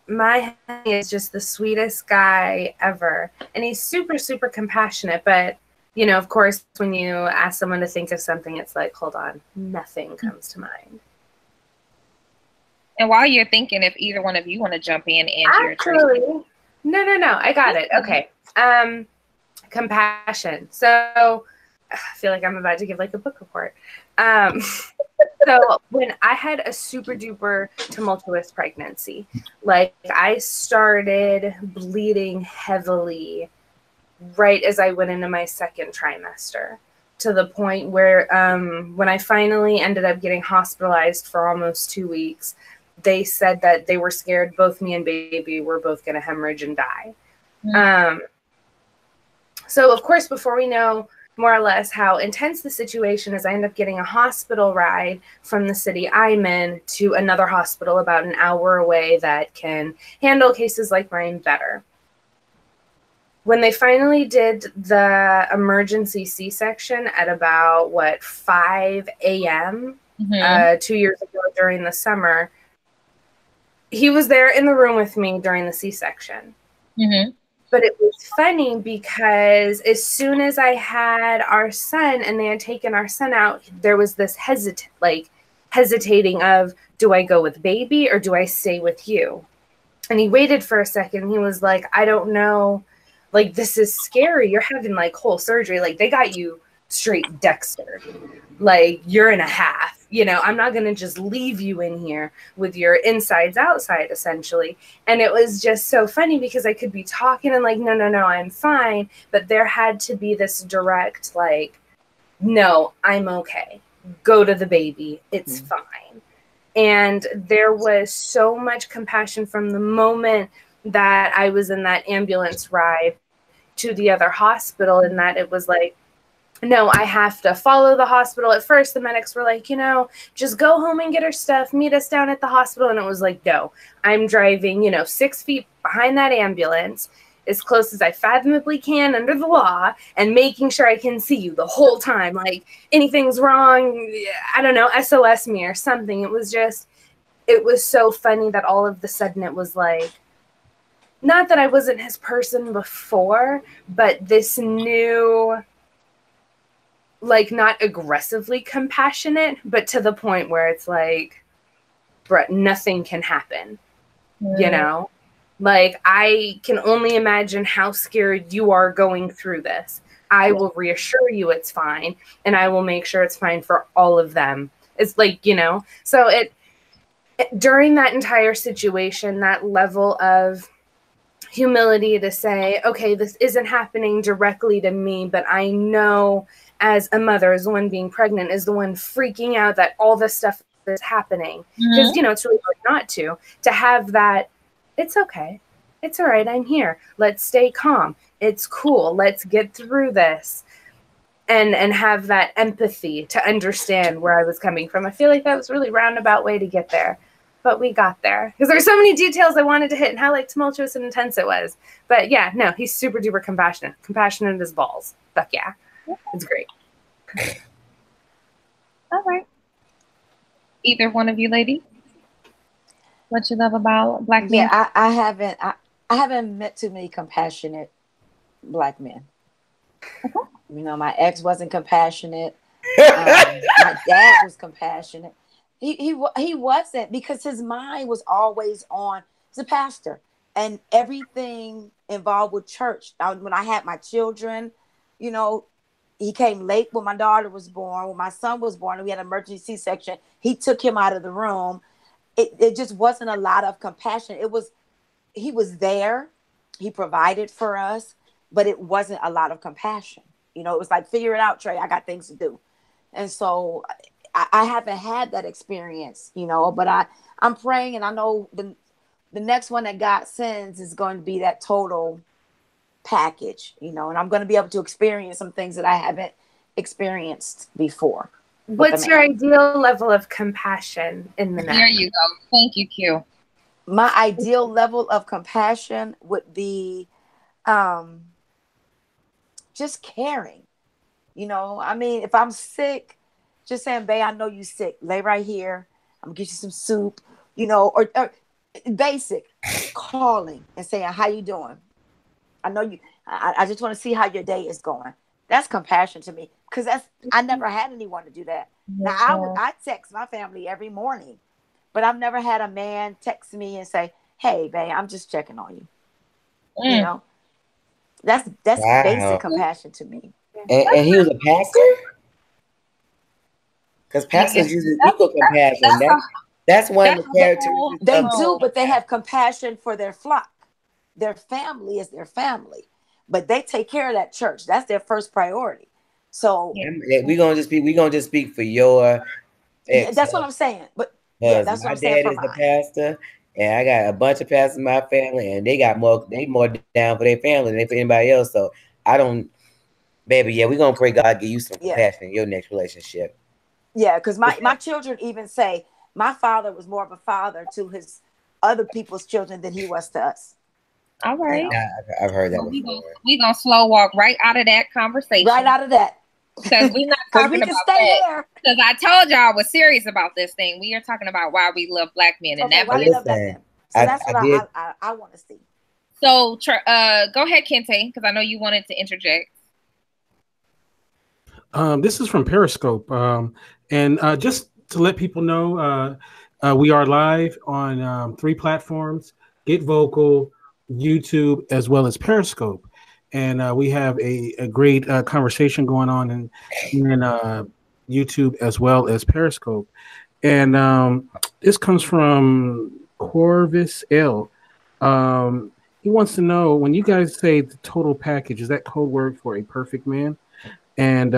my honey is just the sweetest guy ever, and he's super, super compassionate. But you know, of course, when you ask someone to think of something, it's like, hold on, nothing comes to mind. And while you're thinking, if either one of you want to jump in, Angie or Traci. No, I got it. Okay. Compassion. So I feel like I'm about to give like a book report. So when I had a super duper tumultuous pregnancy, like I started bleeding heavily right as I went into my second trimester, to the point where when I finally ended up getting hospitalized for almost 2 weeks, they said that they were scared both me and baby were both going to hemorrhage and die. So of course, before we know more or less how intense the situation is, I end up getting a hospital ride from the city I'm in to another hospital about an hour away that can handle cases like mine better. When they finally did the emergency C-section at about, 5 a.m. 2 years ago during the summer, he was there in the room with me during the C-section. But it was funny because as soon as I had our son and they had taken our son out, there was this hesitating of, do I go with baby or do I stay with you? And he waited for a second. He was like, I don't know. Like, this is scary. You're having like whole surgery. Like, they got you straight Dexter. Like, you're in a half. You know, I'm not going to just leave you in here with your insides outside, essentially. And it was just so funny because I could be talking and like, no, I'm fine. But there had to be this direct, like, no, I'm okay. Go to the baby. It's fine. And there was so much compassion from the moment that I was in that ambulance ride to the other hospital, in that it was like, no, I have to follow the hospital. At first, the medics were like, just go home and get her stuff, meet us down at the hospital. And it was like, no, I'm driving, 6 feet behind that ambulance, as close as I fathomably can under the law, and making sure I can see you the whole time. Like, anything's wrong, I don't know, SOS me or something. It was so funny that all of the sudden it was like, not that I wasn't his person before, but this new, like, not aggressively compassionate, but to the point where it's like, Brett, nothing can happen, Like, I can only imagine how scared you are going through this. I will reassure you it's fine, and I will make sure it's fine for all of them. It's like, so during that entire situation, that level of humility to say, okay, this isn't happening directly to me, but I know as a mother, as the one being pregnant, is the one freaking out that all this stuff is happening. Because, it's really hard not to have that, it's okay. It's all right. I'm here. Let's stay calm. It's cool. Let's get through this. And have that empathy to understand where I was coming from. I feel like that was a really roundabout way to get there. But we got there. Because there's so many details I wanted to hit and how, like, tumultuous and intense it was. But yeah, no, he's super duper compassionate. Compassionate as balls. Fuck yeah. It's great. All right. Either one of you ladies? What you love about Black men? Yeah, I haven't met too many compassionate Black men. Okay. My ex wasn't compassionate. My dad was compassionate. He wasn't, because his mind was always on. He's a pastor, and everything involved with church. When I had my children, he came late when my daughter was born. When my son was born, and we had an emergency C-section, he took him out of the room. It just wasn't a lot of compassion. He was there. He provided for us, but it wasn't a lot of compassion. It was like, figure it out, Trey. I got things to do. And so I haven't had that experience, but I'm praying, and I know the next one that God sends is going to be that total package, and I'm going to be able to experience some things that I haven't experienced before. What's your ideal level of compassion in the next? There you go. Thank you, Q. My ideal level of compassion would be just caring. If I'm sick, just saying, babe, I know you sick. Lay right here. I'm gonna get you some soup, or basic calling and saying, how you doing? I know you. I just want to see how your day is going. That's compassion to me, because I never had anyone to do that. Now I text my family every morning, but I've never had a man text me and say, hey, babe, I'm just checking on you. That's Wow. basic compassion to me. And he was a pastor? Because pastors usually equal compassion. That's one of the characteristics. They do, but they have compassion for their flock. Their family is their family, but they take care of that church. That's their first priority. So we're gonna just speak for your. That's what I'm saying. But that's what I'm saying. My dad is the pastor, and I got a bunch of pastors in my family, and they more down for their family than for anybody else. So I don't, baby. Yeah, we're gonna pray God give you some compassion in your next relationship. Yeah, because my children even say my father was more of a father to his other people's children than he was to us. All right. Yeah, I've heard that before. We're going to slow walk right out of that conversation. Right out of that. Because we're not talking about that. Because I told y'all I was serious about this thing. We are talking about why we love Black men. And why we love Black men. So that's what I want to see. So, go ahead, Kente, because I know you wanted to interject. This is from Periscope. And just to let people know, we are live on 3 platforms: Get Vocal, YouTube, as well as Periscope. And we have a great conversation going on in YouTube as well as Periscope. And this comes from Corvus L. He wants to know, when you guys say the total package, is that code word for a perfect man? And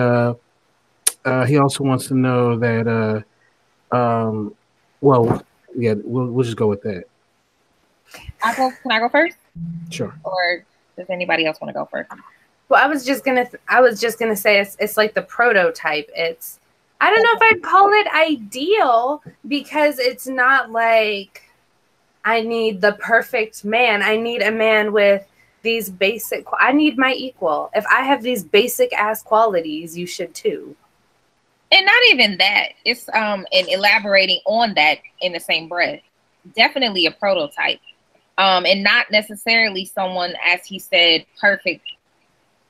he also wants to know that, well, yeah, we'll just go with that. Can I go first? Sure. Or does anybody else want to go first? Well, I was just gonna say it's like the prototype. I don't know if I'd call it ideal, because it's not like I need the perfect man. I need a man with these basic. I need my equal. If I have these basic ass qualities, you should too. And not even that. It's and elaborating on that in the same breath. Definitely a prototype. And not necessarily someone, as he said, perfect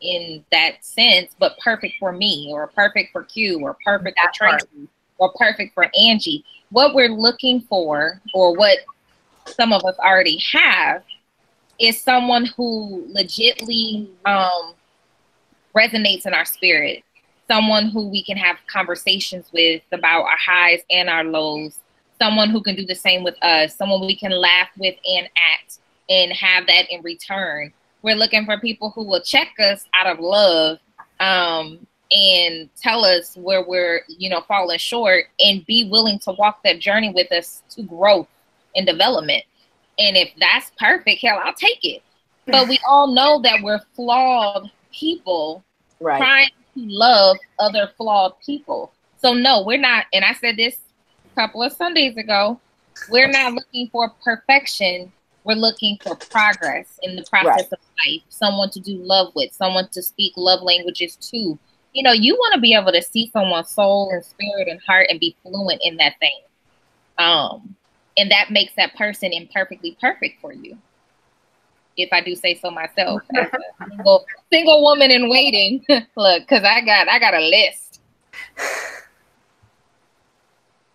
in that sense, but perfect for me, or perfect for Q, or perfect for Traci, or perfect for Angie. What we're looking for, or what some of us already have, is someone who legitly resonates in our spirit. Someone who we can have conversations with about our highs and our lows. Someone who can do the same with us. Someone we can laugh with and act and have that in return. We're looking for people who will check us out of love and tell us where we're, falling short, and be willing to walk that journey with us to growth and development. And if that's perfect, hell, I'll take it. But we all know that we're flawed people, right, trying to love other flawed people. So no, we're not. And I said this a couple of Sundays ago. We're not looking for perfection. We're looking for progress in the process of life. Someone to do love with, someone to speak love languages to. You want to be able to see someone's soul and spirit and heart and be fluent in that thing. And that makes that person imperfectly perfect for you. If I do say so myself, as a single woman in waiting. Look, because I got a list.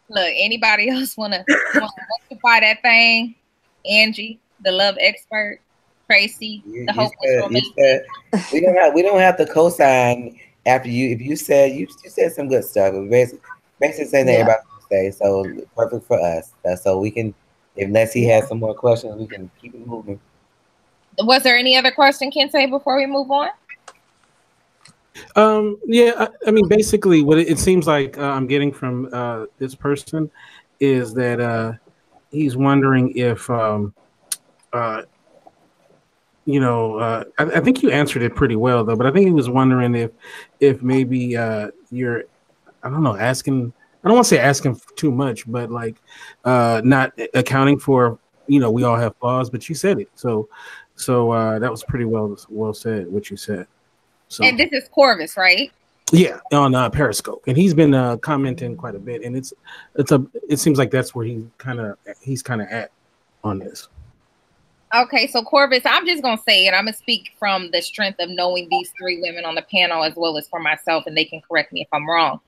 Look, anybody else want to rectify that thing? Angie, the love expert. Traci, the hopeless romantic. We don't have to co-sign after you. If you said you said some good stuff, basically saying that everybody say, so perfect for us. So we can, unless he has some more questions, we can keep it moving. Was there any other question, Kente, before we move on? Yeah, I mean, basically, what it seems like I'm getting from this person is that he's wondering if, I think you answered it pretty well, though. But I think he was wondering if maybe you're, I don't know, asking. I don't want to say asking too much, but like not accounting for, we all have flaws. But you said it, so that was pretty well said. What you said. So, and this is Corvus, right? Yeah, on Periscope, and he's been commenting quite a bit, and it seems like that's where he's kind of at on this. Okay, so Corvus, I'm just gonna say it. I'm gonna speak from the strength of knowing these 3 women on the panel, as well as for myself, and they can correct me if I'm wrong.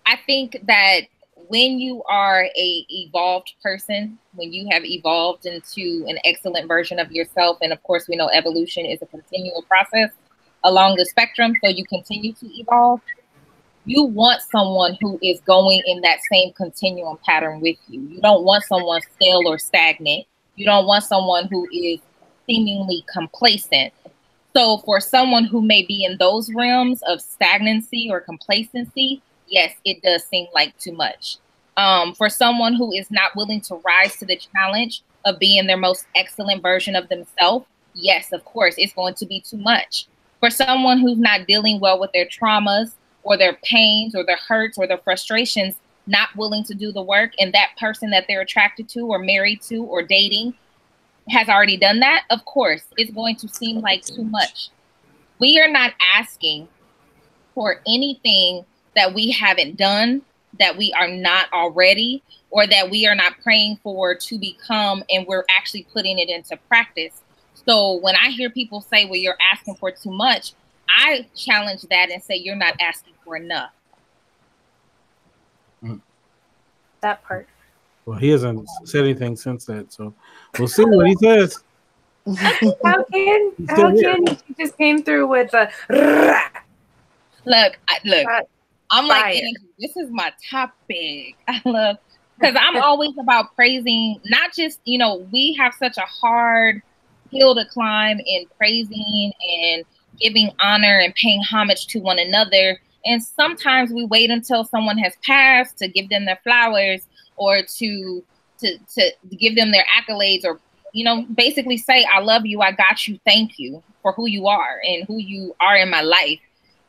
I think that when you are a evolved person, when you have evolved into an excellent version of yourself, and of course we know evolution is a continual process along the spectrum, so you continue to evolve, you want someone who is going in that same continuum pattern with you. You don't want someone stale or stagnant. You don't want someone who is seemingly complacent. So for someone who may be in those realms of stagnancy or complacency, yes, it does seem like too much. For someone who is not willing to rise to the challenge of being their most excellent version of themselves, yes, of course, it's going to be too much. For someone who's not dealing well with their traumas or their pains or their hurts or their frustrations, not willing to do the work, and that person that they're attracted to or married to or dating has already done that, of course, it's going to seem like too much. We are not asking for anything that we haven't done, that we are not already, or that we are not praying for to become, and we're actually putting it into practice. So when I hear people say, well, you're asking for too much, I challenge that and say, you're not asking for enough. That part. Well, he hasn't said anything since that, so we'll see what he says. How can you just came through with a look, I'm like, energy. This is my topic. I love, because I'm always about praising, not just, you know, we have such a hard hill to climb in praising and giving honor and paying homage to one another. And sometimes we wait until someone has passed to give them their flowers, or to give them their accolades, or, you know, basically say, I love you, I got you, thank you for who you are and who you are in my life.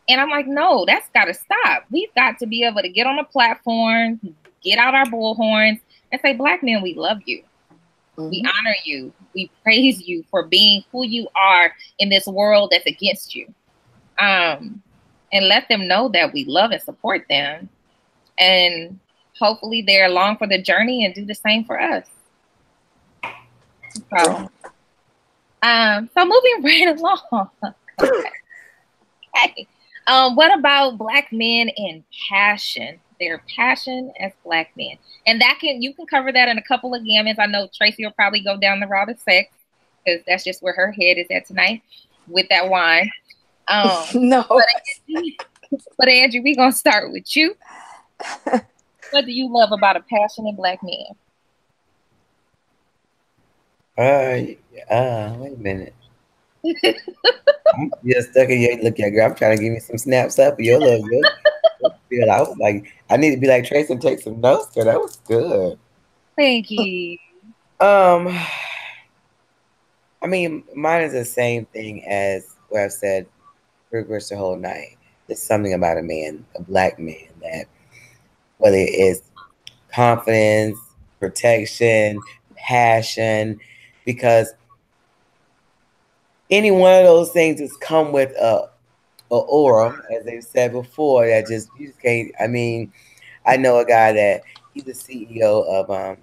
And I'm like, no, that's got to stop. We've got to be able to get on a platform, get out our bullhorns, and say, Black men, we love you. Mm-hmm. We honor you. We praise you for being who you are in this world that's against you. And let them know that we love and support them. And hopefully they're along for the journey and do the same for us. So moving right along. Okay. What about Black men and passion? Their passion as Black men. And you can cover that in a couple of gamuts. I know Traci will probably go down the route of sex, because that's just where her head is at tonight with that wine. No. But Angie, we're going to start with you. What do you love about a passionate Black man? Wait a minute. I'm just stuck in your look at girl. I'm trying to give me some snaps up of your love. I was like, I need to be like Traci and take some notes. So that was good. Thank you. I mean, mine is the same thing as what I've said pretty much the whole night. There's something about a man, a Black man, that whether it's confidence, protection, passion, because any one of those things just come with a aura, as they've said before, that you just can't. I mean, I know a guy that he's the CEO of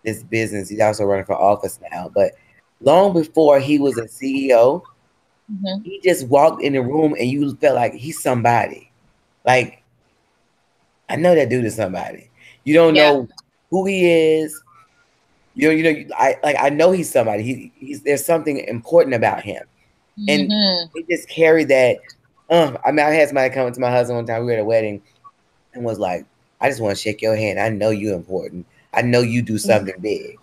this business. He's also running for office now, but long before he was a CEO, mm-hmm. he just walked in the room and you felt like he's somebody. Like, I know that dude is somebody. You don't know who he is. I know he's somebody. There's something important about him. And he just carried that. I mean, I had somebody come to my husband one time. We were at a wedding and was like, I just want to shake your hand. I know you're important. I know you do something big.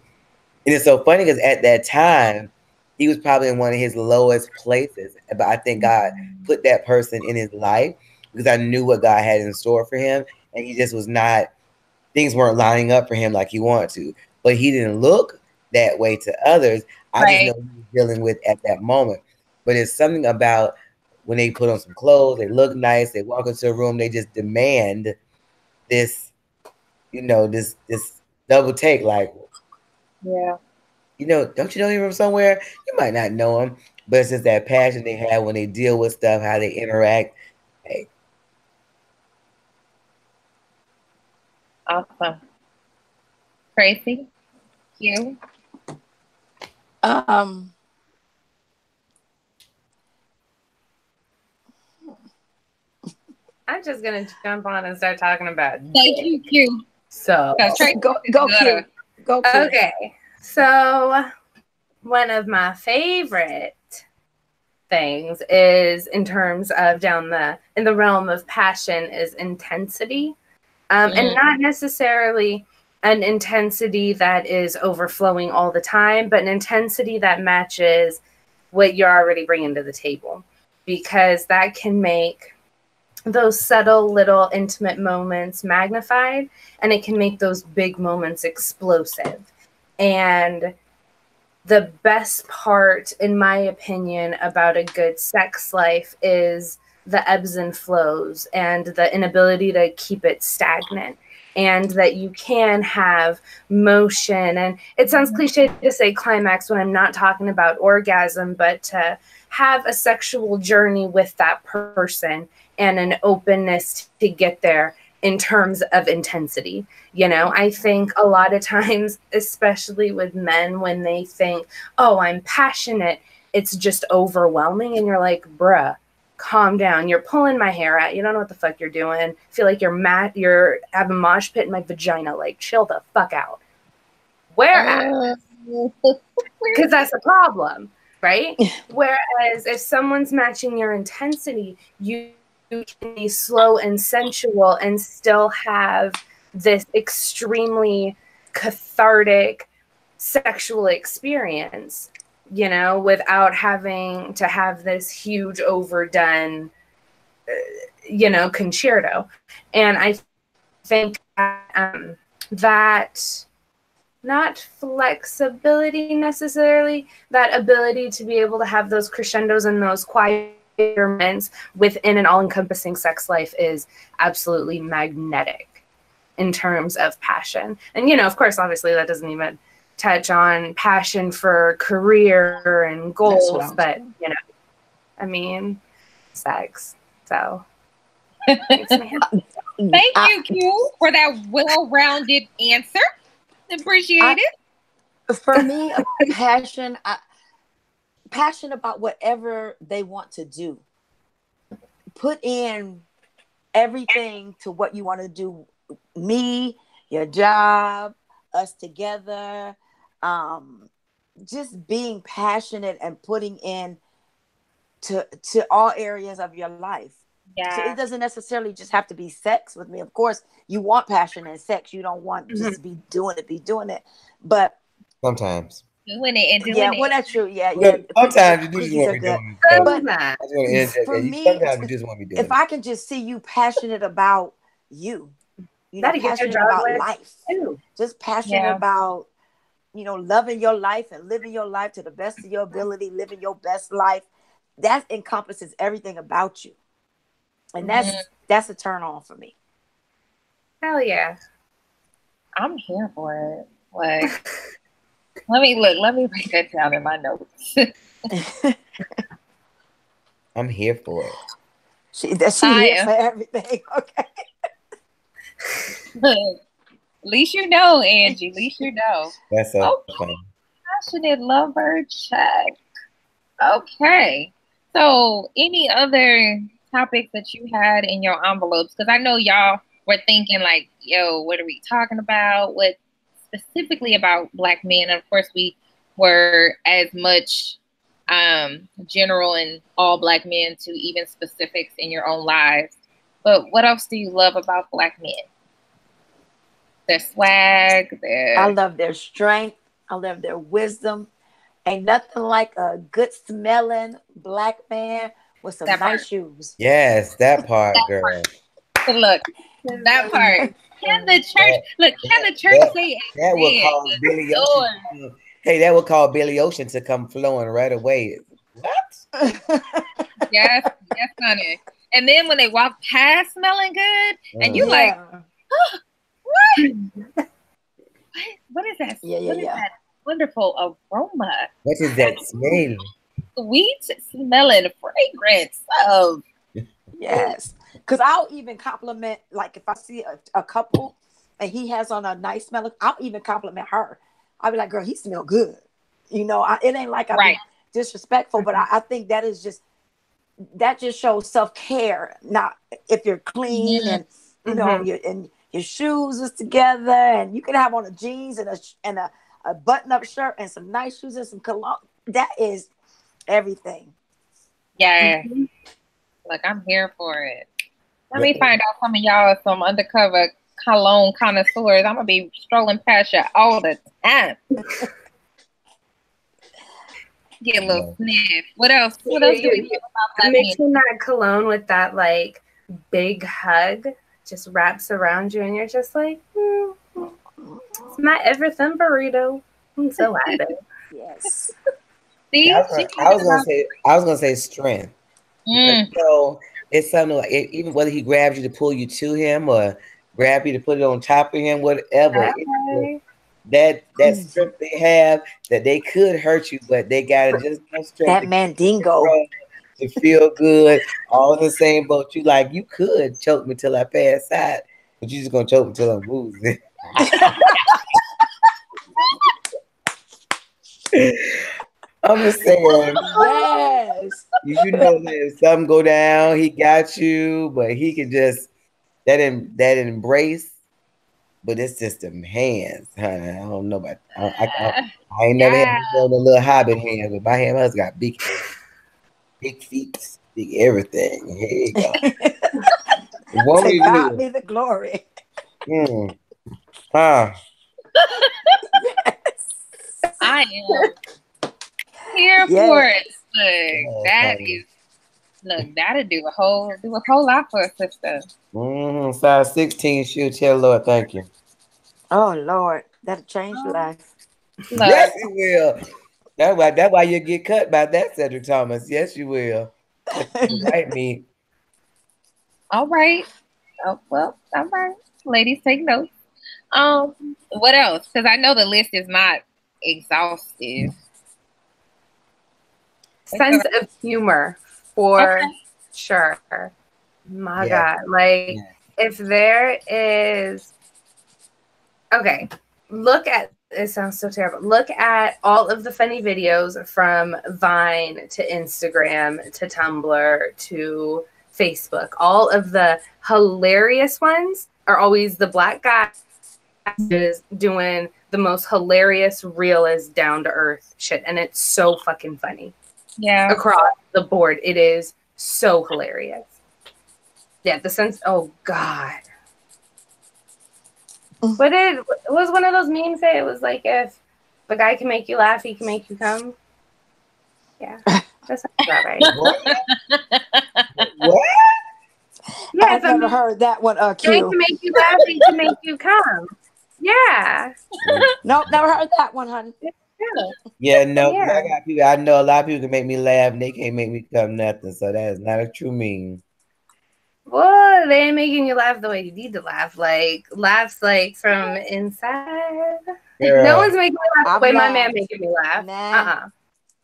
And it's so funny because at that time, he was probably in one of his lowest places. But I think God put that person in his life because I knew what God had in store for him. And he just was not, things weren't lining up for him like he wanted to. But he didn't look that way to others. I just know he was dealing with at that moment. But it's something about when they put on some clothes, they look nice, they walk into a room, they just demand this, this double take. Like, don't you know him from somewhere? You might not know him, but it's just that passion they have when they deal with stuff, how they interact. Hey. Awesome. Traci, you? I'm just gonna jump on and start talking about. Thank you, Q. So go Q. Go Q. Okay, so one of my favorite things is in terms of in the realm of passion is intensity, and not necessarily an intensity that is overflowing all the time, but an intensity that matches what you're already bringing to the table, because that can make those subtle little intimate moments magnified, and it can make those big moments explosive. And the best part, in my opinion, about a good sex life is the ebbs and flows and the inability to keep it stagnant. And that you can have motion. And it sounds cliche to say climax when I'm not talking about orgasm, but to have a sexual journey with that person and an openness to get there in terms of intensity. You know, I think a lot of times, especially with men, when they think, oh, I'm passionate, it's just overwhelming. And you're like, bruh, calm down. You're pulling my hair out. You don't know what the fuck you're doing. I feel like you're having a mosh pit in my vagina. Like, chill the fuck out. Whereas, because that's a problem, right? Whereas if someone's matching your intensity, you can be slow and sensual and still have this extremely cathartic sexual experience, you know, without having to have this huge overdone, you know, concerto. And I think that not flexibility necessarily, that ability to be able to have those crescendos and those quiet moments within an all-encompassing sex life is absolutely magnetic in terms of passion. And, you know, of course, obviously that doesn't even touch on passion for career and goals, but, you know, I mean, sex. So thanks, man. Thank you, Q, for that well-rounded answer. Appreciate it. For me, passion about whatever they want to do. Put in everything to what you want to do. Me, your job, us together. Just being passionate and putting in to all areas of your life. Yeah. So it doesn't necessarily just have to be sex with me. Of course, you want passion in sex. You don't want just to be doing it. But sometimes doing it and doing it. Yeah, well, that's true. Yeah. Sometimes you just want to be doing it. But for me, sometimes you just want to be doing if I can just see you passionate about you know, passionate about life. Just passionate about, you know, loving your life and living your life to the best of your ability, living your best life. That encompasses everything about you. And that's a turn on for me. Hell yeah. I'm here for it. Like, let me write that down in my notes. I'm here for it. She here for everything. Okay. At least you know, Angie. At least you know. That's so funny. Passionate lover check. Okay. So, any other topics that you had in your envelopes? Because I know y'all were thinking like, yo, what are we talking about? What specifically about Black men? And of course, we were as much general and all Black men to even specifics in your own lives. But what else do you love about Black men? Their swag, I love their strength. I love their wisdom. Ain't nothing like a good smelling Black man with some nice shoes. Yes, that part, girl. Look, that part. Can the church say that would cause Billy Ocean? Hey, that would call Billy Ocean to come flowing right away. What? Yes, honey. And then when they walk past smelling good, and you like, oh, what? What is that? What is that wonderful aroma? What is that smell? Sweet smelling fragrance of. Yes. Because I'll even compliment, like if I see a couple and he has on a nice smell, I'll even compliment her. I'll be like, girl, he smell good. You know, it ain't like I'm disrespectful, but I think that just shows self-care. Not if you're clean and, you know, your shoes is together and you can have on a jeans and a button-up shirt and some nice shoes and some cologne. That is everything. Yeah. Look, I'm here for it. Let me find out some of y'all are some undercover cologne connoisseurs. I'm gonna be strolling past you all the time. Get a little sniff. What else? What else do we know about that? Mixing that cologne with that like big hug just wraps around you, and you're just like, it's my everything burrito. I'm so happy. Yes. See, I was gonna say strength. So it's something like even whether he grabs you to pull you to him or grab you to put it on top of him, whatever. That strength they have that they could hurt you, but they got just enough strength. That mandingo to feel good, all in the same boat. You could choke me till I pass out, But you just gonna choke until I'm woozy. I'm just saying. Yes. You know that if something go down, he got you, but he can just that embrace. But it's just them hands, honey. I don't know about. I ain't never had one of the little hobbit hands, but my hands got big hands, big feet, big everything. Here you go. To God be the glory. I am here for it. Look, that'll do a whole lot for a sister. Size 16 shoe. Tell Lord, thank you. Oh Lord, that'll change your life. Yes, it will. That's why you get cut by that, Cedric Thomas. Yes, you will. Right, me. All right. Oh well. All right. Ladies, take notes. What else? Because I know the list is not exhaustive. Sense of humor, for sure. My God. Like, if there is... Okay. Look at... It sounds so terrible. Look at all of the funny videos from Vine to Instagram to Tumblr to Facebook. All of the hilarious ones are always the black guy is doing the most hilarious, realist, down-to-earth shit. And it's so fucking funny. Yeah. Across the board. It is so hilarious. Yeah, the sense... Oh, God. What was one of those memes say? It was like, if the guy can make you laugh, he can make you come. Yeah, that's not right. What? Yeah, I've never heard that one. He can make you laugh, he can make you come. Yeah. Nope, never heard that one, honey. Yeah, no, I know a lot of people can make me laugh and they can't make me come nothing. So that is not a true meme. Well, they ain't making you laugh the way you need to laugh. Like, laughs like from inside. Girl, no one's making me laugh the way my man making me laugh.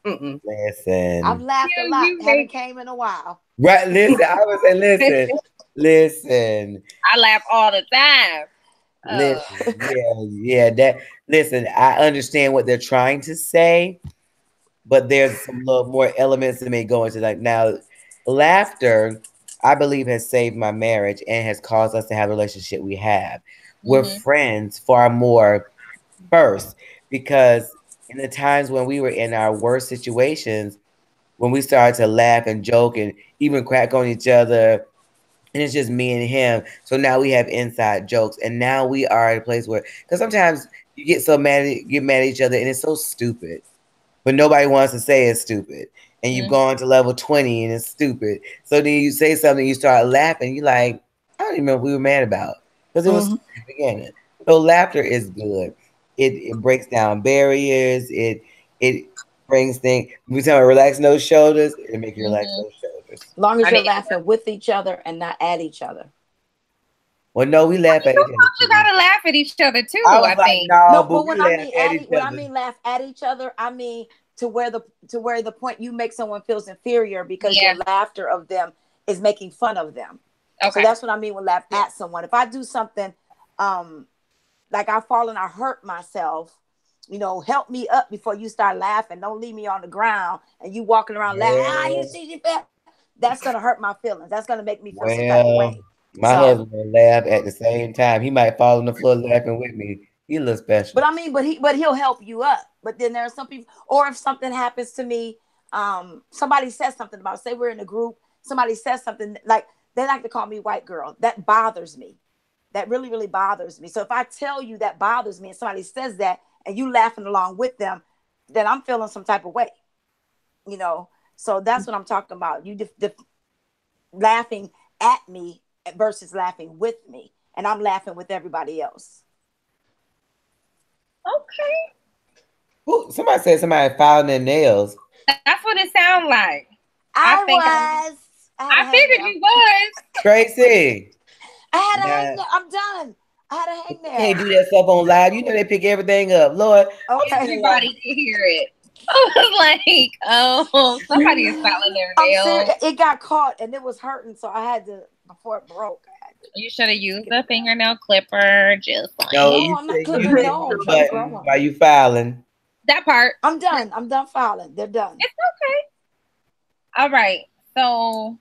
Listen. I've laughed a lot. Haven't came in a while. Right, listen. I was saying, listen. I laugh all the time. Listen, listen, I understand what they're trying to say, but there's some little more elements that may go into like now laughter, I believe, has saved my marriage and has caused us to have the relationship we have. We're friends far more first, because in the times when we were in our worst situations, when we started to laugh and joke and even crack on each other, and it's just me and him. So now we have inside jokes, and now we are at a place where, because sometimes you get mad at each other, and it's so stupid, but nobody wants to say it's stupid. And you've gone to level 20 and it's stupid. So then you say something, you start laughing. You're like, I don't even know what we were mad about, because it was stupid at the beginning. So laughter is good. It breaks down barriers. It brings things. We talk about relaxing those shoulders. It makes you relax those shoulders. As long as you're laughing with each other and not at each other. Well, no, we laugh at each other. You gotta laugh at each other too. I think. No, but when I mean laugh at each other, I mean to where the point you make someone feels inferior because your laughter of them is making fun of them. Okay. So that's what I mean with laugh at someone. If I do something like I fall and I hurt myself, help me up before you start laughing. Don't leave me on the ground and you walking around laughing. You see, that's gonna hurt my feelings. That's gonna make me feel some type of way. My husband will laugh at the same time. He might fall on the floor laughing with me. He looks special. But I mean, but he'll help you up. But then there are some people, or if something happens to me, somebody says something about, say we're in a group, somebody says something, like they like to call me white girl. That bothers me. That really, really bothers me. So if I tell you that bothers me and somebody says that and you laughing along with them, then I'm feeling some type of way. So that's what I'm talking about. You laughing at me versus laughing with me, and I'm laughing with everybody else. Okay. Ooh, somebody said somebody filing their nails. That's what it sounds like. I figured you was. Tracy. I had a hangnail. I'm done. I had a hangnail. Can't do that stuff on live. You know they pick everything up. Lord. Okay. Everybody can hear it. I was like, somebody is filing their nails. It got caught and it was hurting, so I had to, before it broke, I had You should have used a fingernail clipper, just like No, I'm not you clipping. said No, I'm mute trying to button grow up. while you filing. that part. I'm done. I'm done filing. They're done. It's okay. All right. So,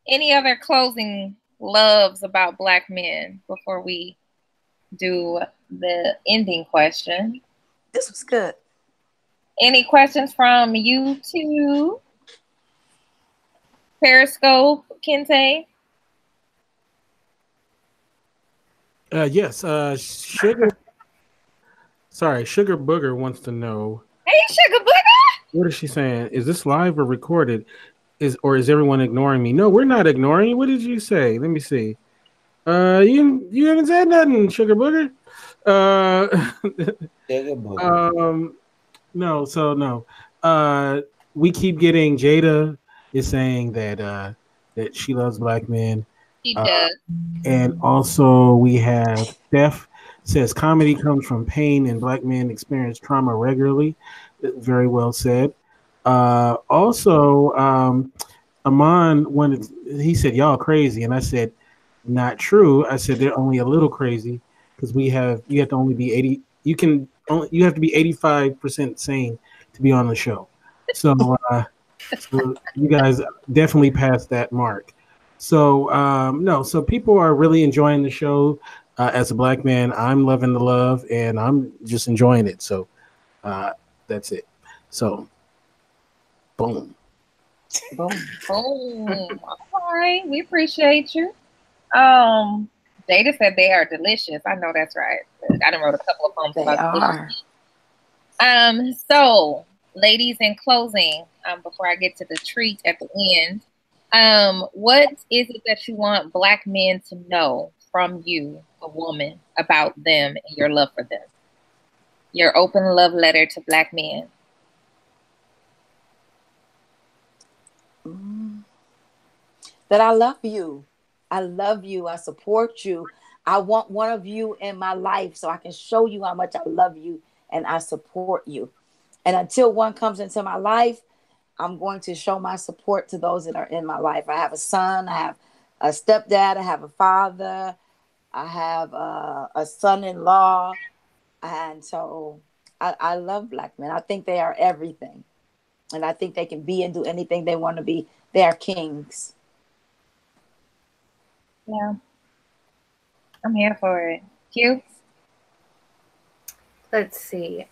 any other closing loves about Black men before we do the ending question? This was good. Any questions from YouTube? Periscope, Kente? Yes. Sugar Booger wants to know. Hey, Sugar Booger! What is she saying? Is this live or recorded? Is everyone ignoring me? No, we're not ignoring you. What did you say? Let me see. You haven't said nothing, Sugar Booger. Sugar Booger. No. We keep getting Jada is saying that she loves Black men. She does. And also we have Steph says comedy comes from pain and Black men experience trauma regularly. Very well said. Also, Amon, when he said y'all crazy, and I said not true. I said they're only a little crazy because you have to only be 80. You have to be 85% sane to be on the show. So you guys definitely passed that mark. So no, so people are really enjoying the show. As a Black man, I'm loving the love and I'm just enjoying it. So that's it. So boom. Boom. Boom. All right. We appreciate you. Jada said they are delicious. I know that's right. I done wrote a couple of poems They about are. delicious. So ladies, in closing, before I get to the treat at the end, what is it that you want Black men to know from you, a woman, about them and your love for them? Your open love letter to Black men. That I love you. I love you. I support you. I want one of you in my life so I can show you how much I love you and I support you. And until one comes into my life, I'm going to show my support to those that are in my life. I have a son, I have a stepdad, I have a father, I have a son-in-law. And so I love Black men. I think they are everything. And I think they can be and do anything they want to be. They are kings. Yeah. I'm here for it. Q? Let's see.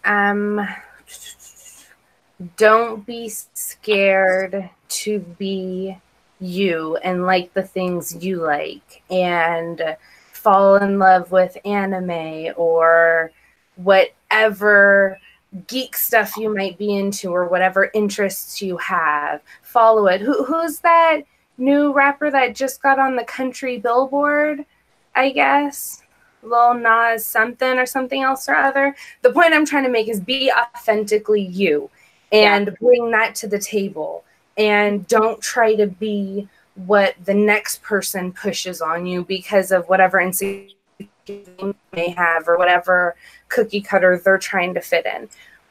Don't be scared to be you and like the things you like and fall in love with anime or whatever geek stuff you might be into or whatever interests you have. Follow it. Who's that new rapper that just got on the country billboard, I guess? Lil Nas something or something else or other. The point I'm trying to make is be authentically you and bring that to the table. And don't try to be what the next person pushes on you because of whatever insecurity they may have or whatever cookie cutter they're trying to fit in.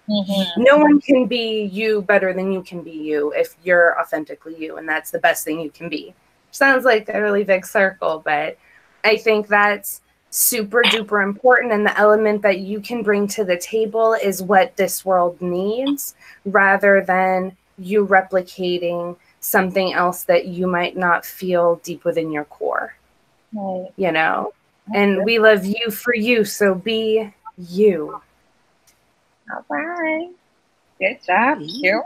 Mm-hmm. No one can be you better than you can be you if you're authentically you, and that's the best thing you can be. Sounds like a really big circle, but I think that's super duper important, and the element that you can bring to the table is what this world needs rather than you replicating something else that you might not feel deep within your core. Right. You know, and we love you for you, so be you. All right. Good job, Q.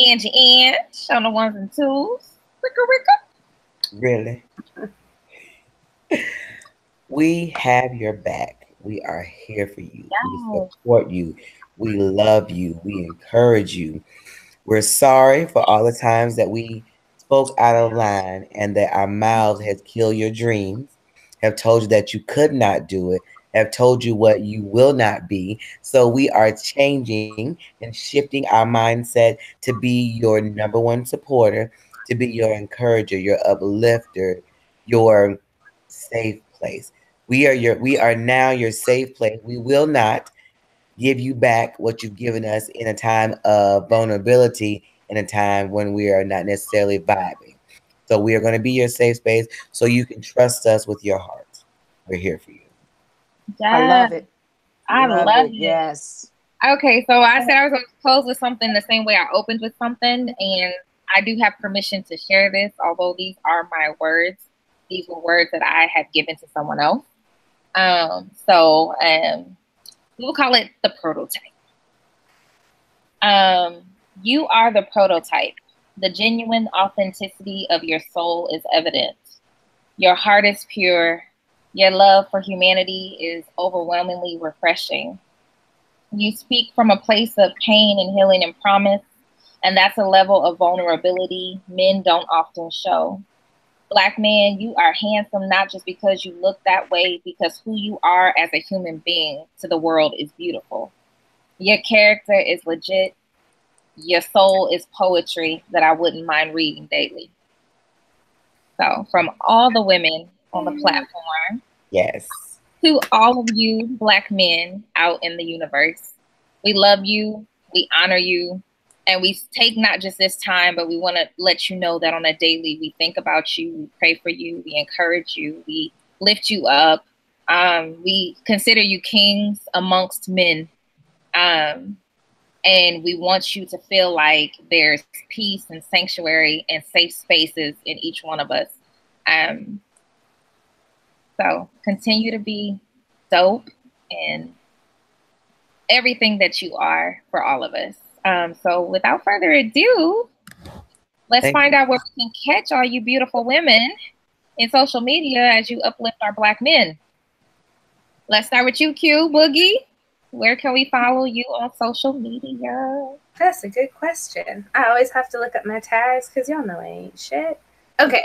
Angie Ann, on the ones and twos. Ricka. Really? We have your back. We are here for you. Yes. We support you. We love you. We encourage you. We're sorry for all the times that we spoke out of line and that our mouths has killed your dreams, have told you that you could not do it, have told you what you will not be. So we are changing and shifting our mindset to be your number one supporter, to be your encourager, your uplifter, your safe place. We are now your safe place. We will not give you back what you've given us in a time of vulnerability, in a time when we are not necessarily vibing. So we are going to be your safe space so you can trust us with your heart. We're here for you. I love it. I love it. Yes. Okay, so I said I was going to close with something the same way I opened with something, and I do have permission to share this, although these are my words. These were words that I had given to someone else. We'll call it the prototype. You are the prototype. The genuine authenticity of your soul is evident. Your heart is pure. Your love for humanity is overwhelmingly refreshing. You speak from a place of pain and healing and promise, and that's a level of vulnerability men don't often show. Black man, you are handsome not just because you look that way, because who you are as a human being to the world is beautiful. Your character is legit. Your soul is poetry that I wouldn't mind reading daily. So from all the women on the platform, yes, to all of you Black men out in the universe, we love you, we honor you, and we take not just this time, but we want to let you know that on a daily, we think about you, we pray for you, we encourage you, we lift you up. We consider you kings amongst men. And we want you to feel like there's peace and sanctuary and safe spaces in each one of us. So continue to be dope and everything that you are for all of us. So without further ado, let's find out where we can catch all you beautiful women in social media as you uplift our Black men. Let's start with you, Q Boogie. Where can we follow you on social media? That's a good question. I always have to look up my tags because y'all know I ain't shit. Okay,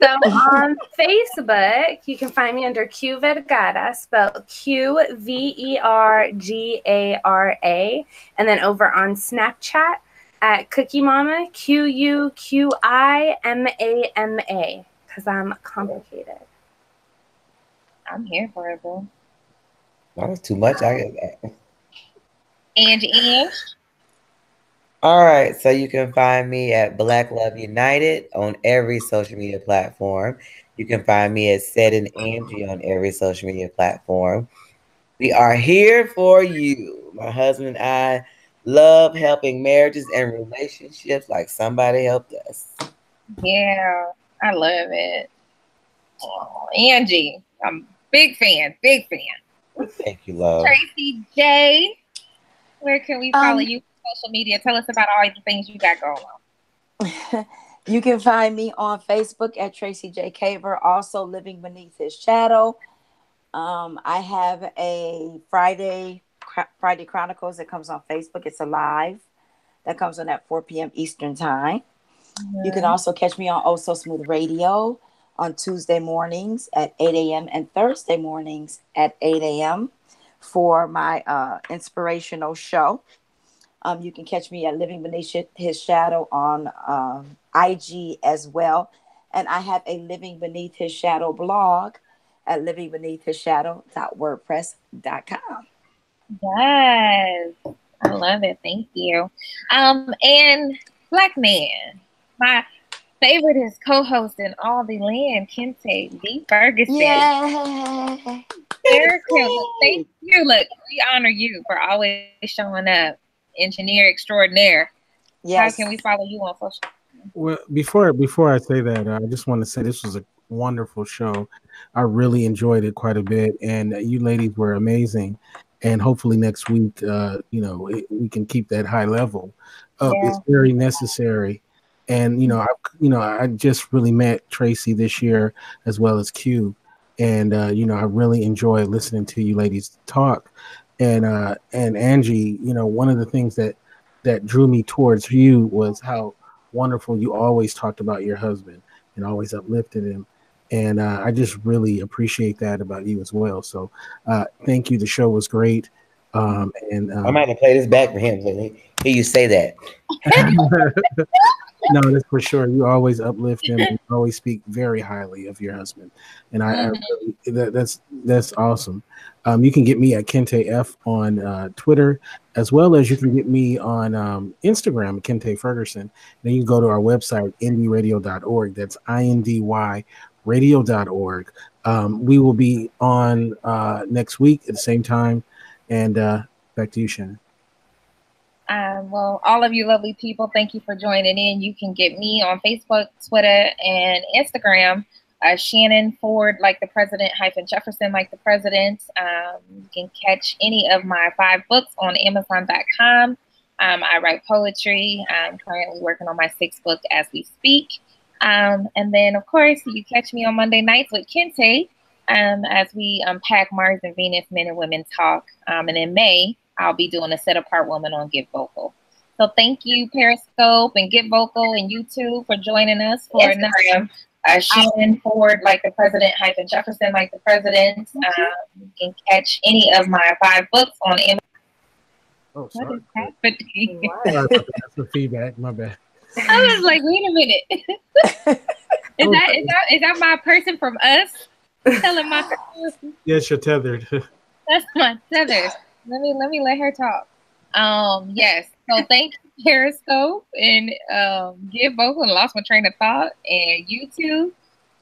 so on Facebook, you can find me under Q Vergara, spelled QVERGARA, and then over on Snapchat at Cookie Mama, QUQIMAMA, because I'm complicated. I'm here for it, boo. That was too much. I get that. Angie. All right, so you can find me at Black Love United on every social media platform. You can find me at Said and Angie on every social media platform. We are here for you. My husband and I love helping marriages and relationships like somebody helped us. Yeah, I love it. Oh, Angie, I'm big fan. Thank you, love. Traci J, where can we follow you on social media? Tell us about all the things you got going on. You can find me on Facebook at Traci J Caver, also Living Beneath His Shadow. I have a Friday Chronicles that comes on Facebook. It's a live that comes on at 4 p.m. Eastern time. Mm-hmm. You can also catch me on Oh So Smooth Radio on Tuesday mornings at 8 a.m. and Thursday mornings at 8 a.m. for my inspirational show. You can catch me at Living Beneath His Shadow on IG as well. And I have a Living Beneath His Shadow blog at livingbeneathhisshadow.wordpress.com. Yes, I love it. Thank you. And Black man, my favorite is co-hosting all the land, Kente D. Ferguson. Yeah. Thank you. Look, we honor you for always showing up. Engineer extraordinaire. Yes. How can we follow you on social media? Well, before I say that, I just want to say this was a wonderful show. I really enjoyed it quite a bit, and you ladies were amazing. And hopefully next week, we can keep that high level up. Yeah. It's very necessary. And I just really met Traci this year as well as Q, and I really enjoy listening to you ladies talk. And Angie, one of the things that drew me towards you was how wonderful you always talked about your husband and always uplifted him. And I just really appreciate that about you as well. So thank you. The show was great. I might have played this back for him. So hear you say that. No, that's for sure. You always uplift him. And you always speak very highly of your husband, and I really, that's awesome. You can get me at Kente F on Twitter, as well as you can get me on Instagram, Kente Ferguson. Then you can go to our website, indyradio.org. That's INDY radio.org. We will be on next week at the same time. And back to you, Shannon. Well, all of you lovely people, thank you for joining in. You can get me on Facebook, Twitter, and Instagram. Shannon Ford, like the president, hyphen Jefferson, like the president. You can catch any of my 5 books on Amazon.com. I write poetry. I'm currently working on my 6th book as we speak. And then, of course, you catch me on Monday nights with Kente as we unpack Mars and Venus, Men and Women Talk. And in May, I'll be doing a Set Apart Woman on Get Vocal. So thank you, Periscope and Get Vocal and YouTube for joining us for Instagram. Shannon Ford, like the president, hyphen Jefferson, like the president. You can catch any of my 5 books on Amazon. Oh, sorry. What is happening? Sorry about that. That's the feedback. My bad. I was like, wait a minute. Is that my person from Us? Telling my yes, you're tethered. That's my tether. Let me let her talk. Yes. So thank you, Periscope and Get Vocal, and lost my train of thought, and YouTube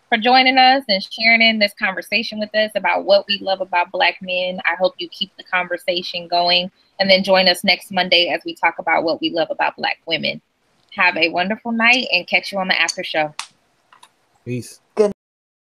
for joining us and sharing in this conversation with us about what we love about Black men. I hope you keep the conversation going, and then join us next Monday as we talk about what we love about Black women. Have a wonderful night, and catch you on the after show. Peace.